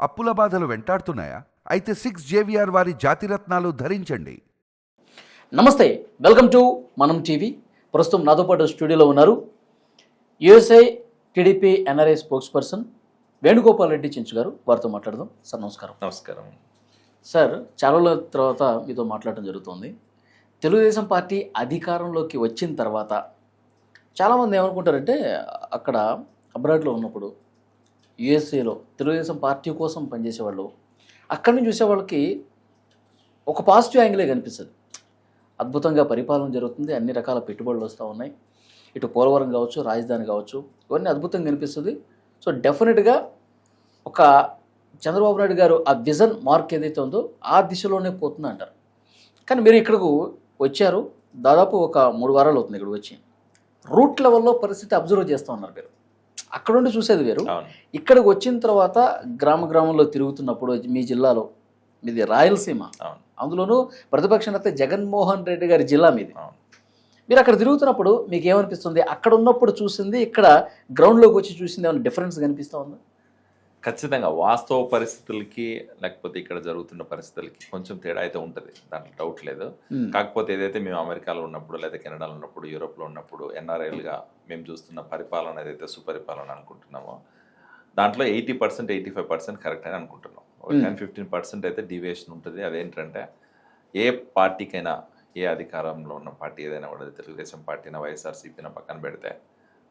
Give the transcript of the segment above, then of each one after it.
అప్పుల బాధలు వెంటాడుతున్నాయా? అయితే 6 JVR వారి జాతిరత్నాలు ధరించండి. నమస్తే, వెల్కమ్ టు మనం టీవీ. ప్రస్తుతం నాతో పాటు స్టూడియోలో ఉన్నారు USI TDP NRI spokes person Venugopal Reddy Chenchu గారు. వారితో మాట్లాడదాం. సార్ నమస్కారం. నమస్కారం సార్, చాలా రోజుల తర్వాత మీతో మాట్లాడడం జరుగుతుంది. తెలుగుదేశం పార్టీ అధికారంలోకి వచ్చిన తర్వాత చాలామంది ఏమనుకుంటారంటే, అక్కడ అబ్రాడ్లో ఉన్నప్పుడు యుఎస్ఏలో తెలుగుదేశం పార్టీ కోసం పనిచేసేవాళ్ళు అక్కడి నుంచి చూసే వాళ్ళకి ఒక పాజిటివ్ యాంగిలే కనిపిస్తుంది. అద్భుతంగా పరిపాలన జరుగుతుంది, అన్ని రకాల పెట్టుబడులు వస్తూ ఉన్నాయి, ఇటు పోలవరం కావచ్చు, రాజధాని కావచ్చు, ఇవన్నీ అద్భుతంగా కనిపిస్తుంది. సో డెఫినెట్గా ఒక చంద్రబాబు నాయుడు గారు ఆ విజన్ మార్క్ ఏదైతే ఉందో ఆ దిశలోనే పోతుంది అంటారు. కానీ మీరు ఇక్కడకు వచ్చారు, దాదాపు ఒక 3 వారాలు అవుతుంది ఇక్కడికి వచ్చి. రూట్ లెవెల్లో పరిస్థితి అబ్జర్వ్ చేస్తూ ఉన్నారు మీరు. అక్కడ ఉండి చూసేది వేరు, ఇక్కడికి వచ్చిన తర్వాత గ్రామంలో తిరుగుతున్నప్పుడు మీ జిల్లాలో, మీది రాయలసీమ, అందులోనూ ప్రతిపక్ష నేత జగన్మోహన్ రెడ్డి గారి జిల్లా మీది. మీరు అక్కడ తిరుగుతున్నప్పుడు మీకు ఏమనిపిస్తుంది? అక్కడ ఉన్నప్పుడు చూసింది, ఇక్కడ గ్రౌండ్లోకి వచ్చి చూసింది, ఏమైనా డిఫరెన్స్ కనిపిస్తూ ఉందా? ఖచ్చితంగా వాస్తవ పరిస్థితులకి లేకపోతే ఇక్కడ జరుగుతున్న పరిస్థితులకి కొంచెం తేడా అయితే ఉంటుంది, దాంట్లో డౌట్ లేదు. కాకపోతే ఏదైతే మేము అమెరికాలో ఉన్నప్పుడు లేదా కెనడాలో ఉన్నప్పుడు యూరోప్లో ఉన్నప్పుడు ఎన్ఆర్ఐలుగా మేము చూస్తున్న పరిపాలన ఏదైతే సుపరిపాలన అనుకుంటున్నామో దాంట్లో 80% 85% కరెక్ట్ అని అనుకుంటున్నాం. 10-15% అయితే డీవియేషన్ ఉంటుంది. అదేంటంటే ఏ పార్టీకైనా, ఏ అధికారంలో ఉన్న పార్టీ ఏదైనా కూడా, తెలుగుదేశం పార్టీనా వైఎస్ఆర్సీపీనా పక్కన పెడితే,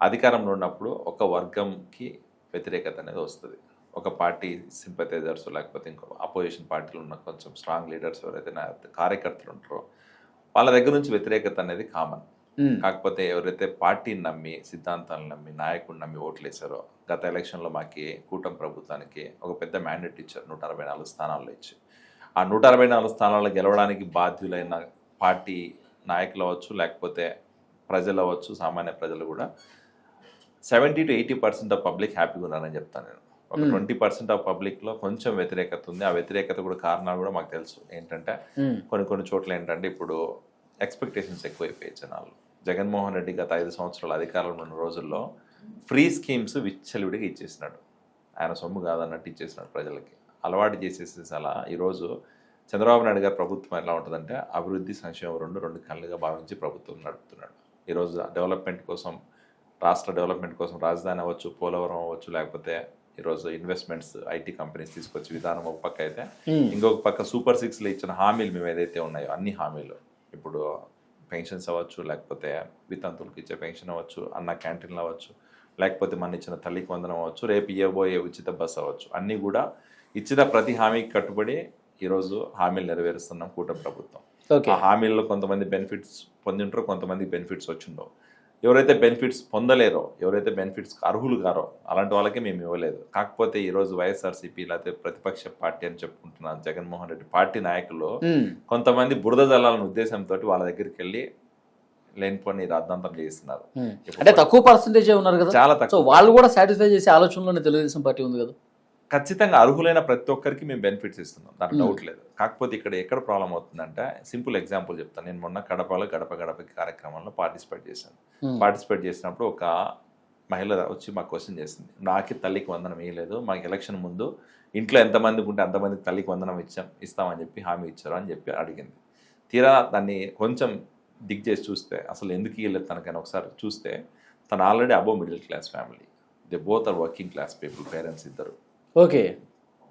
అధికారంలో ఉన్నప్పుడు ఒక వర్గంకి వ్యతిరేకత అనేది వస్తుంది. ఒక పార్టీ సింపథైజర్స్ లేకపోతే ఇంకో అపోజిషన్ పార్టీలో ఉన్న కొంచెం స్ట్రాంగ్ లీడర్స్ ఎవరైతే కార్యకర్తలు ఉంటారో వాళ్ళ దగ్గర నుంచి వ్యతిరేకత అనేది కామన్. కాకపోతే ఎవరైతే పార్టీని నమ్మి, సిద్ధాంతాలను నమ్మి, నాయకుడిని నమ్మి ఓట్లు వేశారో, గత ఎలక్షన్లో మాకి కూటమి ప్రభుత్వానికి ఒక పెద్ద మ్యాండేట్ ఇచ్చారు, 164 స్థానాల్లో ఇచ్చి. ఆ 164 స్థానాల్లో గెలవడానికి బాధ్యులైన పార్టీ నాయకులు అవ్వచ్చు, లేకపోతే ప్రజలు అవ్వచ్చు, సామాన్య ప్రజలు కూడా 70-80% ఆఫ్ పబ్లిక్ హ్యాపీగా ఉన్నారని చెప్తాను నేను. ఒక 20% ఆఫ్ పబ్లిక్లో కొంచెం వ్యతిరేకత ఉంది. ఆ వ్యతిరేకత కూడా కారణాలు కూడా మాకు తెలుసు. ఏంటంటే కొన్ని చోట్ల ఏంటంటే ఇప్పుడు ఎక్స్పెక్టేషన్స్ ఎక్కువైపోయాయి జనాలు. జగన్మోహన్ రెడ్డి గత 5 సంవత్సరాల అధికారంలో ఉన్న రోజుల్లో ఫ్రీ స్కీమ్స్ విచ్చలవిడిగా ఇచ్చేసినాడు. ఆయన సొమ్ము కాదన్నట్టు ఇచ్చేసినాడు ప్రజలకి, అలవాటు చేసేసి. అలా ఈరోజు చంద్రబాబు నాయుడు గారి ప్రభుత్వం ఎలా ఉంటుందంటే, అభివృద్ధి సంక్షేమం రెండు కళ్ళుగా భావించి ప్రభుత్వం నడుపుతున్నాడు. ఈరోజు డెవలప్మెంట్ కోసం, రాష్ట్ర డెవలప్మెంట్ కోసం రాజధాని అవ్వచ్చు, పోలవరం అవ్వచ్చు, లేకపోతే ఈరోజు ఇన్వెస్ట్మెంట్స్, ఐటీ కంపెనీస్ తీసుకొచ్చి విధానం ఒక పక్క అయితే, ఇంకొక పక్క సూపర్ 6లో ఇచ్చిన హామీలు మేము ఏదైతే ఉన్నాయో అన్ని హామీలు, ఇప్పుడు పెన్షన్స్ అవ్వచ్చు, లేకపోతే వితంతులకు ఇచ్చే పెన్షన్ అవ్వచ్చు, అన్న క్యాంటీన్లు అవ్వచ్చు, లేకపోతే మన ఇచ్చిన తల్లికి వందనం అవ్వచ్చు, రేపు ఇవ్వబోయే ఉచిత బస్సు అవ్వచ్చు, అన్నీ కూడా ఇచ్చిన ప్రతి హామీకి కట్టుబడి ఈరోజు హామీలు నెరవేరుస్తున్నాం కూటమి ప్రభుత్వం. ఆ హామీల్లో కొంతమంది బెనిఫిట్స్ పొంది ఉంటారో, కొంతమంది బెనిఫిట్స్ వచ్చిండవు. ఎవరైతే బెనిఫిట్స్ పొందలేరో, ఎవరైతే బెనిఫిట్స్ అర్హులు గారో అలాంటి వాళ్ళకి మేము ఇవ్వలేదు. కాకపోతే ఈరోజు వైఎస్ఆర్సీపీ లేకపోతే ప్రతిపక్ష పార్టీ అని చెప్పుకుంటున్న జగన్మోహన్ రెడ్డి పార్టీ నాయకులు కొంతమంది బురద జల్లాలనే ఉద్దేశంతో వాళ్ళ దగ్గరికి వెళ్ళి లేనిపోని రాద్ధాంతం చేస్తున్నారు. అంటే తక్కువ పర్సెంటేజ్ ఉన్నారు కదా, చాలా తక్కువ. వాళ్ళు కూడా సాటిస్ఫై చేసే ఆలోచనలోనే తెలుగుదేశం పార్టీ ఉంది కదా. ఖచ్చితంగా అర్హులైన ప్రతి ఒక్కరికి మేము బెనిఫిట్స్ ఇస్తున్నాం, దానికి డౌట్ లేదు. కాకపోతే ఇక్కడ ఎక్కడ ప్రాబ్లం అవుతుందంటే, సింపుల్ ఎగ్జాంపుల్ చెప్తాను. నేను మొన్న కడపలో గడపకి కార్యక్రమంలో పార్టిసిపేట్ చేశాను. పార్టిసిపేట్ చేసినప్పుడు ఒక మహిళ వచ్చి మాకు క్వశ్చన్ చేసింది, నాకి తల్లికి వందనం వేయలేదు, మాకు ఎలక్షన్ ముందు ఇంట్లో ఎంతమందికి ఉంటే అంతమందికి తల్లికి వందనం ఇస్తామని చెప్పి హామీ ఇచ్చారు అని చెప్పి అడిగింది. తీరా దాన్ని కొంచెం దిగ్ చేసి చూస్తే అసలు ఎందుకు ఇవ్వలేదు తనకైనా ఒకసారి చూస్తే, తను already above middle class family, they both are working class people, parents ఇద్దరు, ఓకే,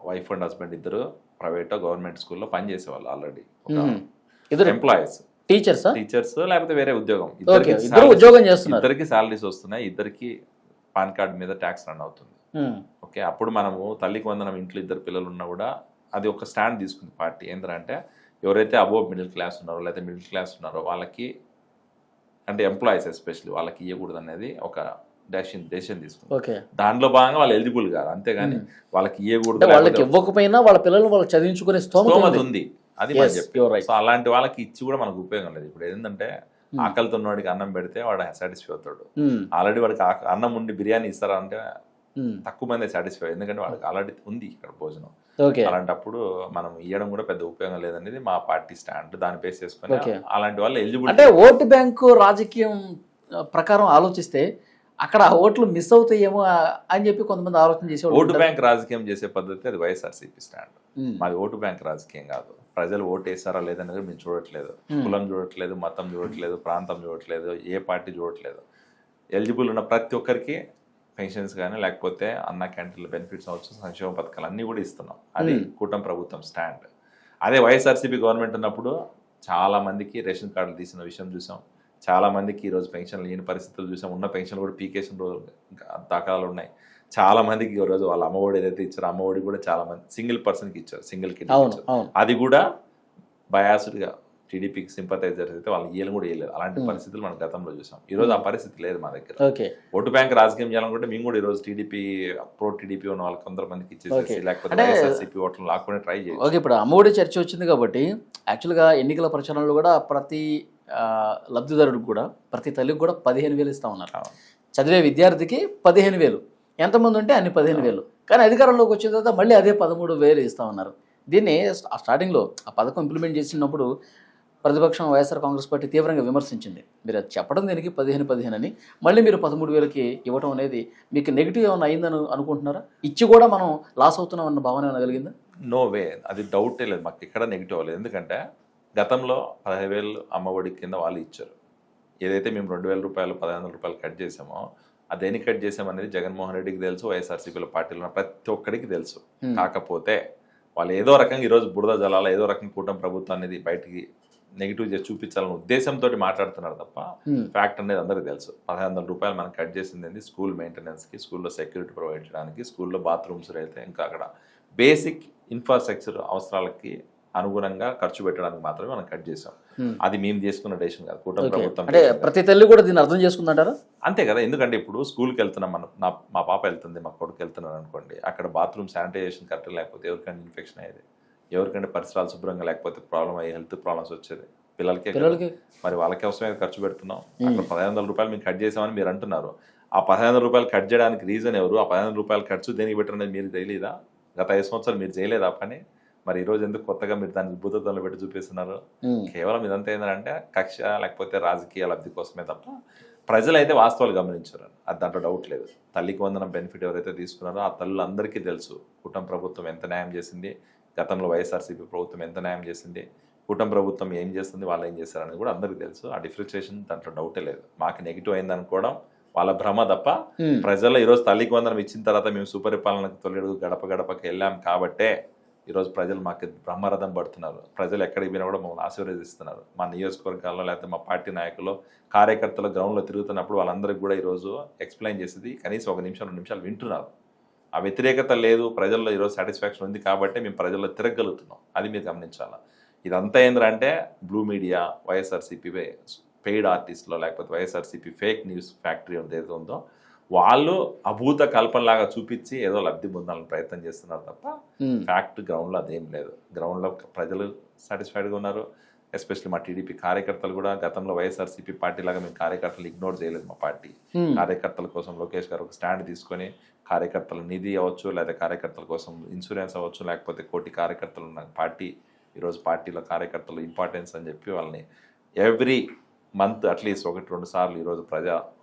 వైఫ్ అండ్ హస్బెండ్ ఇద్దరు ప్రైవేట్ గవర్నమెంట్ స్కూల్లో పనిచేసేవాళ్ళు, ఆల్రెడీ ఇద్దరు ఎంప్లాయీస్, టీచర్స్ లేకపోతే వేరే ఉద్యోగం, ఉద్యోగం చేస్తున్నారు. ఇద్దరికి శాలరీస్ వస్తున్నాయి, ఇద్దరికి పాన్ కార్డ్ మీద ట్యాక్స్ రన్ అవుతుంది. ఓకే, అప్పుడు మనము తల్లికి వందనం ఇంట్లో ఇద్దరు పిల్లలు ఉన్నా కూడా అది ఒక స్టాండ్ తీసుకుంది పార్టీ. ఏంటంటే ఎవరైతే అబోవ్ మిడిల్ క్లాస్ ఉన్నారో లేదా మిడిల్ క్లాస్ ఉన్నారో వాళ్ళకి, అంటే ఎంప్లాయీస్ ఎస్పెషల్లీ వాళ్ళకి ఇవ్వకూడదు అనేది ఒక డెసిషన్ తీసుకుంది. దాంట్లో భాగంగా వాళ్ళు ఎలిజిబుల్ కాదు, అంతేగాని వాళ్ళకి ఇవ్వకూడదు, వాళ్ళకి ఇవ్వకపోయినా వాళ్ళ పిల్లలు వాళ్ళు చదివించుకునే స్తోమత ఉంది, అది మనం చెప్పి. సో అలాంటి వాళ్ళకి ఇచ్చి కూడా మనకు ఉపయోగం లేదు. ఇప్పుడు ఏంటంటే ఆకలితో ఉన్నవాడికి అన్నం పెడితే వాడు సాటిస్ఫై అవుతాడు. ఆల్రెడీ వాడికి అన్నం ఉండి బిర్యానీ ఇస్తారా అంటే తక్కువ మంది సాటిస్ఫై, ఎందుకంటే వాడికి ఆల్రెడీ ఉంది ఇక్కడ భోజనం. అలాంటప్పుడు మనం ఇవ్వడం కూడా పెద్ద ఉపయోగం లేదనేది మా పార్టీ స్టాండ్. దాన్ని బేస్ చేసుకుని అలాంటి వాళ్ళు ఎలిజిబుల్. అంటే ఓటు బ్యాంకు రాజకీయం ప్రకారం ఆలోచిస్తే అక్కడ ఆ ఓట్లు మిస్ అవుతాయేమో అని చెప్పి కొంతమంది ఆలోచన చేసేవాళ్ళు ఓటు ఉంటారు. బ్యాంక్ రాజకీయం చేసే పద్ధతి అది వైఎస్ఆర్సీపీ స్టాండ్. ఉమ్, మాది ఓటు బ్యాంక్ రాజకీయం కాదు. ప్రజలు ఓటు వేసారా లేదనేది మేము చూడట్లేదు. కులం చూడట్లేదు, మతం చూడట్లేదు, ప్రాంతం చూడట్లేదు, ఏ పార్టీ చూడట్లేదు. ఎలిజిబుల్ ఉన్న ప్రతి ఒక్కరికి పెన్షన్స్ కానీ లేకపోతే అన్న క్యాంటీన్ల బెనిఫిట్స్ అవచ్చు, సంక్షేమ పథకాలు అన్నీ కూడా ఇస్తున్నాం. అది కూటమి ప్రభుత్వం స్టాండ్. అదే వైఎస్ఆర్సీపీ గవర్నమెంట్ ఉన్నప్పుడు చాలా మందికి రేషన్ కార్డులు తీసిన విషయం చూసాం. చాలా మందికి ఈరోజు పెన్షన్లు లేని పరిస్థితులు చూసాం. ఉన్న పెన్షన్లు కూడా పీకేసిన రోజు దాఖలాలు ఉన్నాయి. చాలా మందికి ఈరోజు వాళ్ళ అమ్మఒడి ఏదైతే ఇచ్చారో అమ్మఒడి కూడా చాలా మంది సింగిల్ పర్సన్కి ఇచ్చారు, సింగిల్ కిడ్ ఇచ్చారు. అది కూడా బయాస్డ్గా టీడీపీకి సింపథైజర్స్ అయితే వాళ్ళు ఇయ్యలు కూడా వేయలేదు. అలాంటి పరిస్థితులు మనం గతంలో చూసాం. ఈరోజు ఆ పరిస్థితి లేదు మా దగ్గర. ఓటు బ్యాంక్ రాజకీయం చేయాలనుకుంటే మేము కూడా ఈరోజు టీడీపీ ప్రో టీడీపీ ఉన్న వాళ్ళకి కొంతమందికి ఇచ్చేసేసి లేకపోతే వైఎస్ఆర్సీపీ ఓట్లను లాక్కునే ట్రై చేయాలి. ఓకే, ఇప్పుడు అమ్మఒడి చర్చ వచ్చింది కాబట్టి యాక్చువల్గా ఎన్నికల ప్రచారంలో కూడా ప్రతి లబ్ధిదారుడికి కూడా ప్రతి తల్లికి కూడా 15,000 ఇస్తా ఉన్నారు. చదివే విద్యార్థికి 15,000, ఎంతమంది ఉంటే అన్ని 15,000. కానీ అధికారంలోకి వచ్చిన తర్వాత మళ్ళీ అదే 13,000 ఇస్తా ఉన్నారు. దీన్ని స్టార్టింగ్లో ఆ పథకం ఇంప్లిమెంట్ చేసినప్పుడు ప్రతిపక్షం వైఎస్ఆర్ కాంగ్రెస్ పార్టీ తీవ్రంగా విమర్శించింది. మీరు అది చెప్పడం దీనికి 15 అని, మళ్ళీ మీరు 13,000కి ఇవ్వడం అనేది మీకు నెగిటివ్ ఏమైనా అయిందని అనుకుంటున్నారా? ఇచ్చి కూడా మనం లాస్ అవుతున్నాం అన్న భావన ఏమైనా కలిగిందా? నో వే, అది డౌటే లేదు. మాకు ఇక్కడ నెగిటివ్ అవ్వలేదు. ఎందుకంటే గతంలో 15,000 అమ్మఒడి కింద వాళ్ళు ఇచ్చారు. ఏదైతే మేము 2,000 రూపాయలు 1,500 రూపాయలు కట్ చేసామో అది దేనికి కట్ చేసామనేది జగన్మోహన్ రెడ్డికి తెలుసు, వైఎస్ఆర్సీపీల పార్టీలో ఉన్న ప్రతి ఒక్కడికి తెలుసు. కాకపోతే వాళ్ళు ఏదో రకంగా ఈరోజు బురద జలాల ఏదో రకంగా కూటమి ప్రభుత్వం అనేది బయటికి నెగిటివ్ చేసి చూపించాలనే ఉద్దేశంతో మాట్లాడుతున్నారు తప్ప ఫ్యాక్ట్ అనేది అందరికీ తెలుసు. 1,500 రూపాయలు మనం కట్ చేసింది స్కూల్ మెయింటెనెన్స్కి, స్కూల్లో సెక్యూరిటీ ప్రొవైడ్ చేయడానికి, స్కూల్లో బాత్రూమ్స్ అయితే ఇంకా అక్కడ బేసిక్ ఇన్ఫ్రాస్ట్రక్చర్ అవసరాలకి అనుగుణంగా ఖర్చు పెట్టడానికి మాత్రమే మనం కట్ చేసాం. అది మేము చేసుకున్న డెసిషన్ కాదు, కూటమి ప్రభుత్వం. అంటే ప్రతి తల్లి కూడా దీన్ని అర్థం చేసుకుంటారా? అంతే కదా. ఎందుకంటే ఇప్పుడు స్కూల్కి వెళ్తున్నాం మా పాప వెళ్తుంది, మా కొడుకు వెళ్తున్నాను అనుకోండి, అక్కడ బాత్రూమ్ శానిటైజేషన్ కరెక్ట్ లేకపోతే ఎవరికైనా ఇన్ఫెక్షన్ అయ్యేది, ఎవరికంటే పరిసరాలు శుభ్రంగా లేకపోతే ప్రాబ్లం అయ్యి హెల్త్ ప్రాబ్లమ్స్ వచ్చేది పిల్లలకి. మరి వాళ్ళకి అవసరమే ఖర్చు పెడుతున్నాం. అక్కడ 1,500 రూపాయలు మేము కట్ చేసామని మీరు అంటున్నారు. ఆ 1,500 రూపాయలు కట్ చేయడానికి రీజన్ ఎవరు? ఆ 1,500 రూపాయలు ఖర్చు దేనికి పెట్టరనేది మీరు తెలియదా? గత 5 సంవత్సరాలు మీరు చేయలేదా పని? మరి ఈరోజు ఎందుకు కొత్తగా మీరు దాన్ని భూతత్వంలో పెట్టి చూపిస్తున్నారు? కేవలం ఇదంతా ఏంటంటే కక్ష లేకపోతే రాజకీయ లబ్ధి కోసమే తప్ప ప్రజలైతే వాస్తవాలు గమనించారు. అది దాంట్లో డౌట్ లేదు. తల్లికి వందనం బెనిఫిట్ ఎవరైతే తీసుకున్నారో ఆ తల్లులందరికీ తెలుసు కూటమి ప్రభుత్వం ఎంత న్యాయం చేసింది, గతంలో వైఎస్ఆర్సీపీ ప్రభుత్వం ఎంత న్యాయం చేసింది, కూటమి ప్రభుత్వం ఏం చేస్తుంది, వాళ్ళు ఏం చేస్తారని కూడా అందరికీ తెలుసు. ఆ డిఫరెన్షియేషన్ దాంట్లో డౌటే లేదు. మాకు నెగిటివ్ అయింది అనుకోవడం వాళ్ళ భ్రమ తప్ప ప్రజలు ఈరోజు తల్లికి వందనం ఇచ్చిన తర్వాత మేము సుపరిపాలనకు తొలిడుగు గడప గడపకి వెళ్ళాం కాబట్టే ఈరోజు ప్రజలు మాకు బ్రహ్మరథం పడుతున్నారు. ప్రజలు ఎక్కడికి పోయినా కూడా మమ్మల్ని ఆశీర్వదిస్తున్నారు. మా నియోజకవర్గాల్లో లేకపోతే మా పార్టీ నాయకులు కార్యకర్తలు గ్రౌండ్లో తిరుగుతున్నప్పుడు వాళ్ళందరికీ కూడా ఈరోజు ఎక్స్ప్లెయిన్ చేసేది కనీసం 1 నిమిషం 2 నిమిషాలు వింటున్నారు. ఆ వ్యతిరేకత లేదు, ప్రజల్లో ఈరోజు సాటిస్ఫాక్షన్ ఉంది కాబట్టి మేము ప్రజల్లో తిరగలుగుతున్నాం. అది మీరు గమనించాలి. ఇదంతా ఏంటంటే బ్లూ మీడియా, వైఎస్ఆర్సీపీ పెయిడ్ ఆర్టిస్ట్లో లేకపోతే వైఎస్ఆర్సీపీ ఫేక్ న్యూస్ ఫ్యాక్టరీ ఏదైతే ఉందో వాళ్ళు అభూత కల్పనలాగా చూపించి ఏదో లబ్ధి పొందాలని ప్రయత్నం చేస్తున్నారు తప్ప ఫ్యాక్ట్ గ్రౌండ్లో అదేం లేదు. గ్రౌండ్లో ప్రజలు సాటిస్ఫైడ్గా ఉన్నారు. ఎస్పెషల్లీ మా టీడీపీ కార్యకర్తలు కూడా గతంలో వైఎస్ఆర్సీపీ పార్టీ లాగా మేము కార్యకర్తలు ఇగ్నోర్ చేయలేదు. మా పార్టీ కార్యకర్తల కోసం లోకేష్ గారు ఒక స్టాండ్ తీసుకొని కార్యకర్తల నిధి అవ్వచ్చు, లేదా కార్యకర్తల కోసం ఇన్సూరెన్స్ అవ్వచ్చు, లేకపోతే కోటి కార్యకర్తలు ఉన్న పార్టీ ఈరోజు పార్టీలో కార్యకర్తలు ఇంపార్టెన్స్ అని చెప్పి వాళ్ళని ఎవ్రీ మంత్ అట్లీస్ట్ 1-2 సార్లు ఈరోజు ప్రజా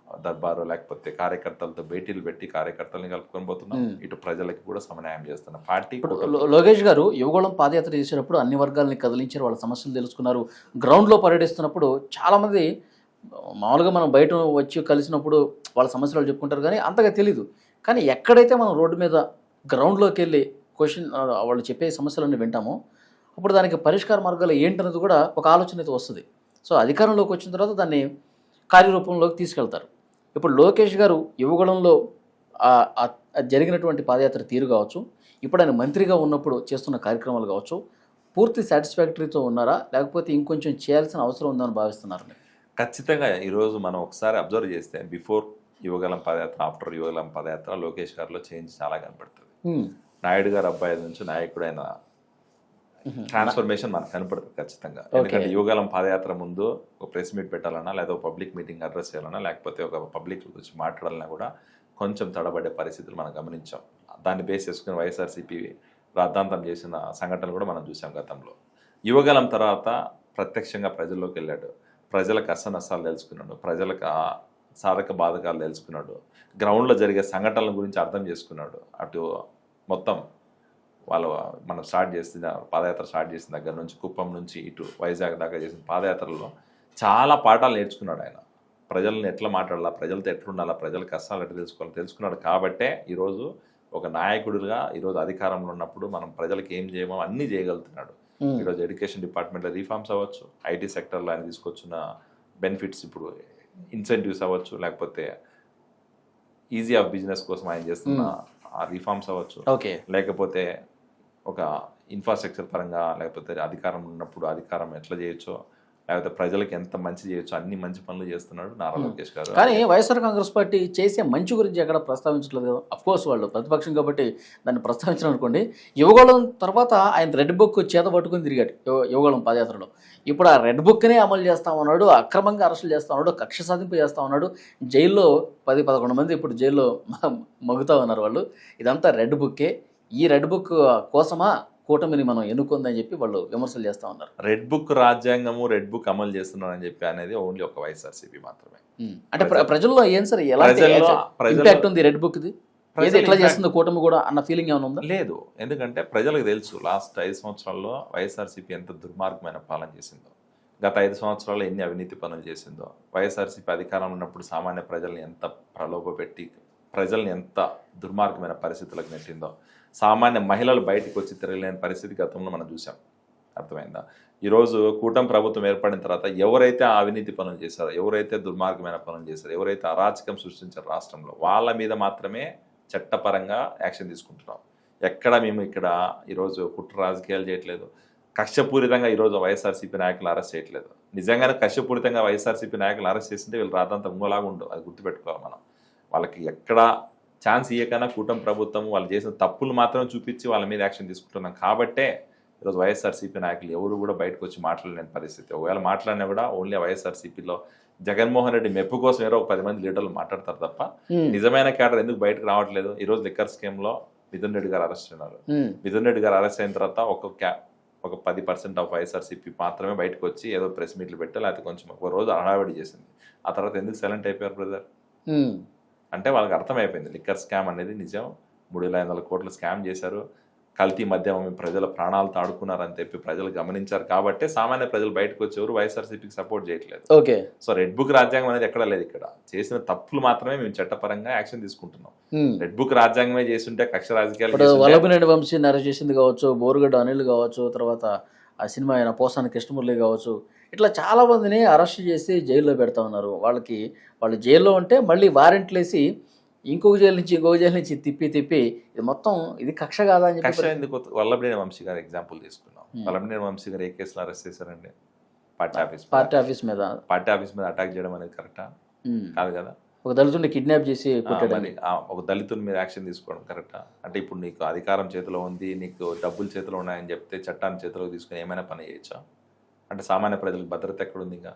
దర్బారు లేకపోతే కార్యకర్తలతో భేటీలు పెట్టి కార్యకర్తల్ని కలుపుకొని పోతున్నాం. ఇటు ప్రజలకి కూడా సమన్వయం చేస్తున్నాం. పార్టీ లోకేష్ గారు యువగళం పాదయాత్ర చేసేటప్పుడు అన్ని వర్గాలని కదిలించారు, వాళ్ళ సమస్యలు తెలుసుకున్నారు. గ్రౌండ్లో పర్యటిస్తున్నప్పుడు చాలామంది మామూలుగా మనం బయట వచ్చి కలిసినప్పుడు వాళ్ళ సమస్యలు చెప్పుకుంటారు కానీ అంతగా తెలీదు. కానీ ఎక్కడైతే మనం రోడ్డు మీద గ్రౌండ్లోకి వెళ్ళి క్వశ్చన్ వాళ్ళు చెప్పే సమస్యలన్నీ వింటామో అప్పుడు దానికి పరిష్కార మార్గాలు ఏంటనేది కూడా ఒక ఆలోచన అయితే వస్తుంది. సో అధికారంలోకి వచ్చిన తర్వాత దాన్ని కార్యరూపంలోకి తీసుకెళ్తారు. ఇప్పుడు లోకేష్ గారు యువగళంలో జరిగినటువంటి పాదయాత్ర తీరు కావచ్చు, ఇప్పుడు ఆయన మంత్రిగా ఉన్నప్పుడు చేస్తున్న కార్యక్రమాలు కావచ్చు, పూర్తి సాటిస్ఫాక్టరీతో ఉన్నారా లేకపోతే ఇంకొంచెం చేయాల్సిన అవసరం ఉందని భావిస్తున్నారు? ఖచ్చితంగా ఈరోజు మనం ఒకసారి అబ్జర్వ్ చేస్తే బిఫోర్ యువగళం పాదయాత్ర, ఆఫ్టర్ యువగళం పాదయాత్ర లోకేష్ గారిలో చేంజ్ చాలా కనపడుతుంది. నాయుడు గారు అబ్బాయి నుంచి నాయకుడైన ట్రాన్స్ఫర్మేషన్ మనకు కనపడుతుంది ఖచ్చితంగా. ఎందుకంటే యువగళం పాదయాత్ర ముందు ఒక ప్రెస్ మీట్ పెట్టాలన్నా, లేదా ఒక పబ్లిక్ మీటింగ్ అడ్రస్ చేయాలన్నా, లేకపోతే ఒక పబ్లిక్ గురించి మాట్లాడాలన్నా కూడా కొంచెం తడబడే పరిస్థితులు మనం గమనించాం. దాన్ని బేస్ చేసుకుని వైఎస్ఆర్సీపీ రాద్ధాంతం చేసిన సంఘటనలు కూడా మనం చూసాం గతంలో. యువగళం తర్వాత ప్రత్యక్షంగా ప్రజల్లోకి వెళ్ళాడు, ప్రజలకు కష్ట నష్టాలు తెలుసుకున్నాడు, ప్రజలకు సాధక బాధకాలు తెలుసుకున్నాడు, గ్రౌండ్లో జరిగే సంఘటనల గురించి అర్థం చేసుకున్నాడు. అటు మొత్తం మనం పాదయాత్ర స్టార్ట్ చేసిన దగ్గర నుంచి కుప్పం నుంచి ఇటు వైజాగ్ దాకా చేసిన పాదయాత్రలో చాలా పాఠాలు నేర్చుకున్నాడు ఆయన. ప్రజలను ఎట్లా మాట్లాడాలా, ప్రజలతో ఎట్లుండాలా, ప్రజల కష్టాలు ఎట్లా తెలుసుకున్నాడు. కాబట్టే ఈరోజు ఒక నాయకుడిగా ఈరోజు అధికారంలో ఉన్నప్పుడు మనం ప్రజలకు ఏం చేయమో అన్నీ చేయగలుగుతున్నాడు. ఈరోజు ఎడ్యుకేషన్ డిపార్ట్మెంట్లో రీఫార్మ్స్ అవ్వచ్చు, ఐటీ సెక్టర్లో ఆయన తీసుకొచ్చిన బెనిఫిట్స్, ఇప్పుడు ఇన్సెంటివ్స్ అవ్వచ్చు, లేకపోతే ఈజీ ఆఫ్ బిజినెస్ కోసం ఆయన చేస్తున్న ఆ రీఫార్మ్స్ అవ్వచ్చు, లేకపోతే ఒక ఇన్ఫ్రాస్ట్రక్చర్ పరంగా, లేకపోతే అధికారం ఉన్నప్పుడు అధికారం ఎట్లా చేయొచ్చో, లేకపోతే ప్రజలకు ఎంత మంచి చేయొచ్చో అన్ని మంచి పనులు చేస్తున్నాడు నారా లోకేష్ గారు. కానీ వైఎస్ఆర్ కాంగ్రెస్ పార్టీ చేసే మంచి గురించి ఎక్కడ ప్రస్తావించట్లేదు కదా. అఫ్కోర్స్ వాళ్ళు ప్రతిపక్షం కాబట్టి దాన్ని ప్రస్తావించడం అనుకోండి. యువగళం తర్వాత ఆయన రెడ్ బుక్ చేత పట్టుకుని తిరిగాడు యువగళం పాదయాత్రలో. ఇప్పుడు ఆ రెడ్ బుక్నే అమలు చేస్తా ఉన్నాడు, అక్రమంగా అరెస్టులు చేస్తా ఉన్నాడు, కక్ష సాధింపు చేస్తా ఉన్నాడు. జైల్లో 10-11 మంది ఇప్పుడు జైల్లో మగుతా ఉన్నారు వాళ్ళు. ఇదంతా రెడ్ బుక్కే. ఈ రెడ్ బుక్ కోసమా కూటమిని మనం ఎన్నుకుందని చెప్పి వాళ్ళు విమర్శలు చేస్తూ ఉన్నారు. రెడ్ బుక్ రాజ్యాంగము, రెడ్ బుక్ అమలు చేస్తున్నారని చెప్పి అనేది ఓన్లీ ఒక వైఎస్ఆర్సీపీ మాత్రమే. అంటే ప్రజల్లో ఏం సార్ ఎలాంటి ఇంపాక్ట్ ఉంది రెడ్ బుక్ ది? ఏది ఎట్లా చేస్తుంది కూటమి కూడా అన్న ఫీలింగ్ ఏమైనా ఉందా? లేదు, ఎందుకంటే ప్రజలకు తెలుసు లాస్ట్ 5 సంవత్సరాల్లో వైఎస్ఆర్సీపీ ఎంత దుర్మార్గమైన పాలన చేసిందో, గత 5 సంవత్సరాల్లో ఎన్ని అవినీతి పనులు చేసిందో, వైఎస్ఆర్సీపీ అధికారంలో ఉన్నప్పుడు సామాన్య ప్రజల్ని ఎంత ప్రలోభపెట్టి ప్రజల్ని ఎంత దుర్మార్గమైన పరిస్థితులకు నెట్టిందో, సామాన్య మహిళలు బయటకు వచ్చి తిరగలేని పరిస్థితి గతంలో మనం చూసాం. అర్థమైందా? ఈరోజు కూటమి ప్రభుత్వం ఏర్పడిన తర్వాత ఎవరైతే ఆ అవినీతి పనులు చేశారో, ఎవరైతే దుర్మార్గమైన పనులు చేశారో, ఎవరైతే అరాచకం సృష్టించారో రాష్ట్రంలో, వాళ్ళ మీద మాత్రమే చట్టపరంగా యాక్షన్ తీసుకుంటున్నాం. ఎక్కడ మేము ఇక్కడ ఈరోజు కుట్ర రాజకీయాలు చేయట్లేదు, కక్షపూరితంగా ఈరోజు వైఎస్ఆర్సీపీ నాయకులు అరెస్ట్ చేయట్లేదు. నిజంగానే కక్షపూరితంగా వైఎస్ఆర్సీపీ నాయకులు అరెస్ట్ చేస్తుంటే వీళ్ళు రాదంతా ఇంకోలాగా ఉండవు, అది గుర్తుపెట్టుకోవాలి మనం. వాళ్ళకి ఎక్కడ ఛాన్స్ ఇయ్యకన్నా కూటమి ప్రభుత్వం వాళ్ళు చేసిన తప్పులు మాత్రం చూపించి వాళ్ళ మీద యాక్షన్ తీసుకుంటున్నాం. కాబట్టే ఈరోజు వైఎస్ఆర్సీపీ నాయకులు ఎవరు కూడా బయటకు వచ్చి మాట్లాడలేని పరిస్థితి. ఒకవేళ మాట్లాడినా కూడా ఓన్లీ వైఎస్ఆర్సీపీలో జగన్మోహన్ రెడ్డి మెప్పు కోసం ఏదో ఒక 10 మంది లీడర్లు మాట్లాడతారు తప్ప నిజమైన క్యాడర్ ఎందుకు బయటకు రావట్లేదు? ఈరోజు లిక్కర్ స్కీమ్ లో మిథున్ రెడ్డి గారు అరెస్ట్ అయినారు. మిథున్ రెడ్డి గారు అరెస్ట్ అయిన తర్వాత ఒక 10% ఆఫ్ వైఎస్ఆర్సీపీ మాత్రమే బయటకు వచ్చి ఏదో ప్రెస్ మీట్లు పెట్టాలి, లేకపోతే కొంచెం ఒక రోజు హడావిడి చేసింది. ఆ తర్వాత ఎందుకు సైలెంట్ అయిపోయారు బ్రదర్? అంటే వాళ్ళకి అర్థమైపోయింది లిక్కర్ స్కామ్ అనేది నిజం. 3,500 కోట్ల స్కామ్ చేశారు, కల్తీ మద్యం ప్రజల ప్రాణాలతో ఆడుకున్నారని చెప్పి ప్రజలు గమనించారు. కాబట్టి సామాన్య ప్రజలు బయటకు వచ్చేవారు వైఎస్ఆర్సీపీకి సపోర్ట్ చేయట్లేదు. సో రెడ్ బుక్ రాజ్యాంగం అనేది ఎక్కడ లేదు. ఇక్కడ చేసిన తప్పులు మాత్రమే మేము చట్టపరంగా యాక్షన్ తీసుకుంటున్నాం. రెడ్ బుక్ రాజ్యాంగమే చేస్తుంటే కక్ష రాజకీయాలు వల్లభనేని వంశీ అరెస్ట్ చేసింది కావచ్చు, బోరుగడ్డ అనిల్ కావచ్చు, తర్వాత ఆ సినిమా అయిన పోసాని కృష్ణమురళి కావచ్చు, ఇట్లా చాలా మందిని అరెస్ట్ చేసి జైల్లో పెడతా ఉన్నారు. వాళ్ళు జైల్లో ఉంటే మళ్ళీ వారెంట్లు వేసి ఇంకొక జైలు నుంచి తిప్పి ఇది మొత్తం ఇది కక్ష కాదా అని కక్ష ఎందుకు? వల్లభనేని వంశీ గారు ఎగ్జాంపుల్ తీసుకున్నాం. వల్లభనేని వంశీ గారు ఏ కేసులో అరెస్ట్ చేశారండి? పార్టీ ఆఫీస్ మీద అటాక్ చేయడం అనేది కరెక్టా? కాదు కదా. ఒక దళితుడిని కిడ్నాప్ చేసి మరి ఒక దళితుని మీద యాక్షన్ తీసుకోవడం కరెక్టా? అంటే ఇప్పుడు నీకు అధికారం చేతిలో ఉంది, నీకు డబ్బులు చేతిలో ఉన్నాయని చెప్తే చట్టాన్ని చేతిలో తీసుకుని ఏమైనా పని చేయొచ్చా? అంటే సామాన్య ప్రజలకు భద్రత ఎక్కడుంది ఇంకా?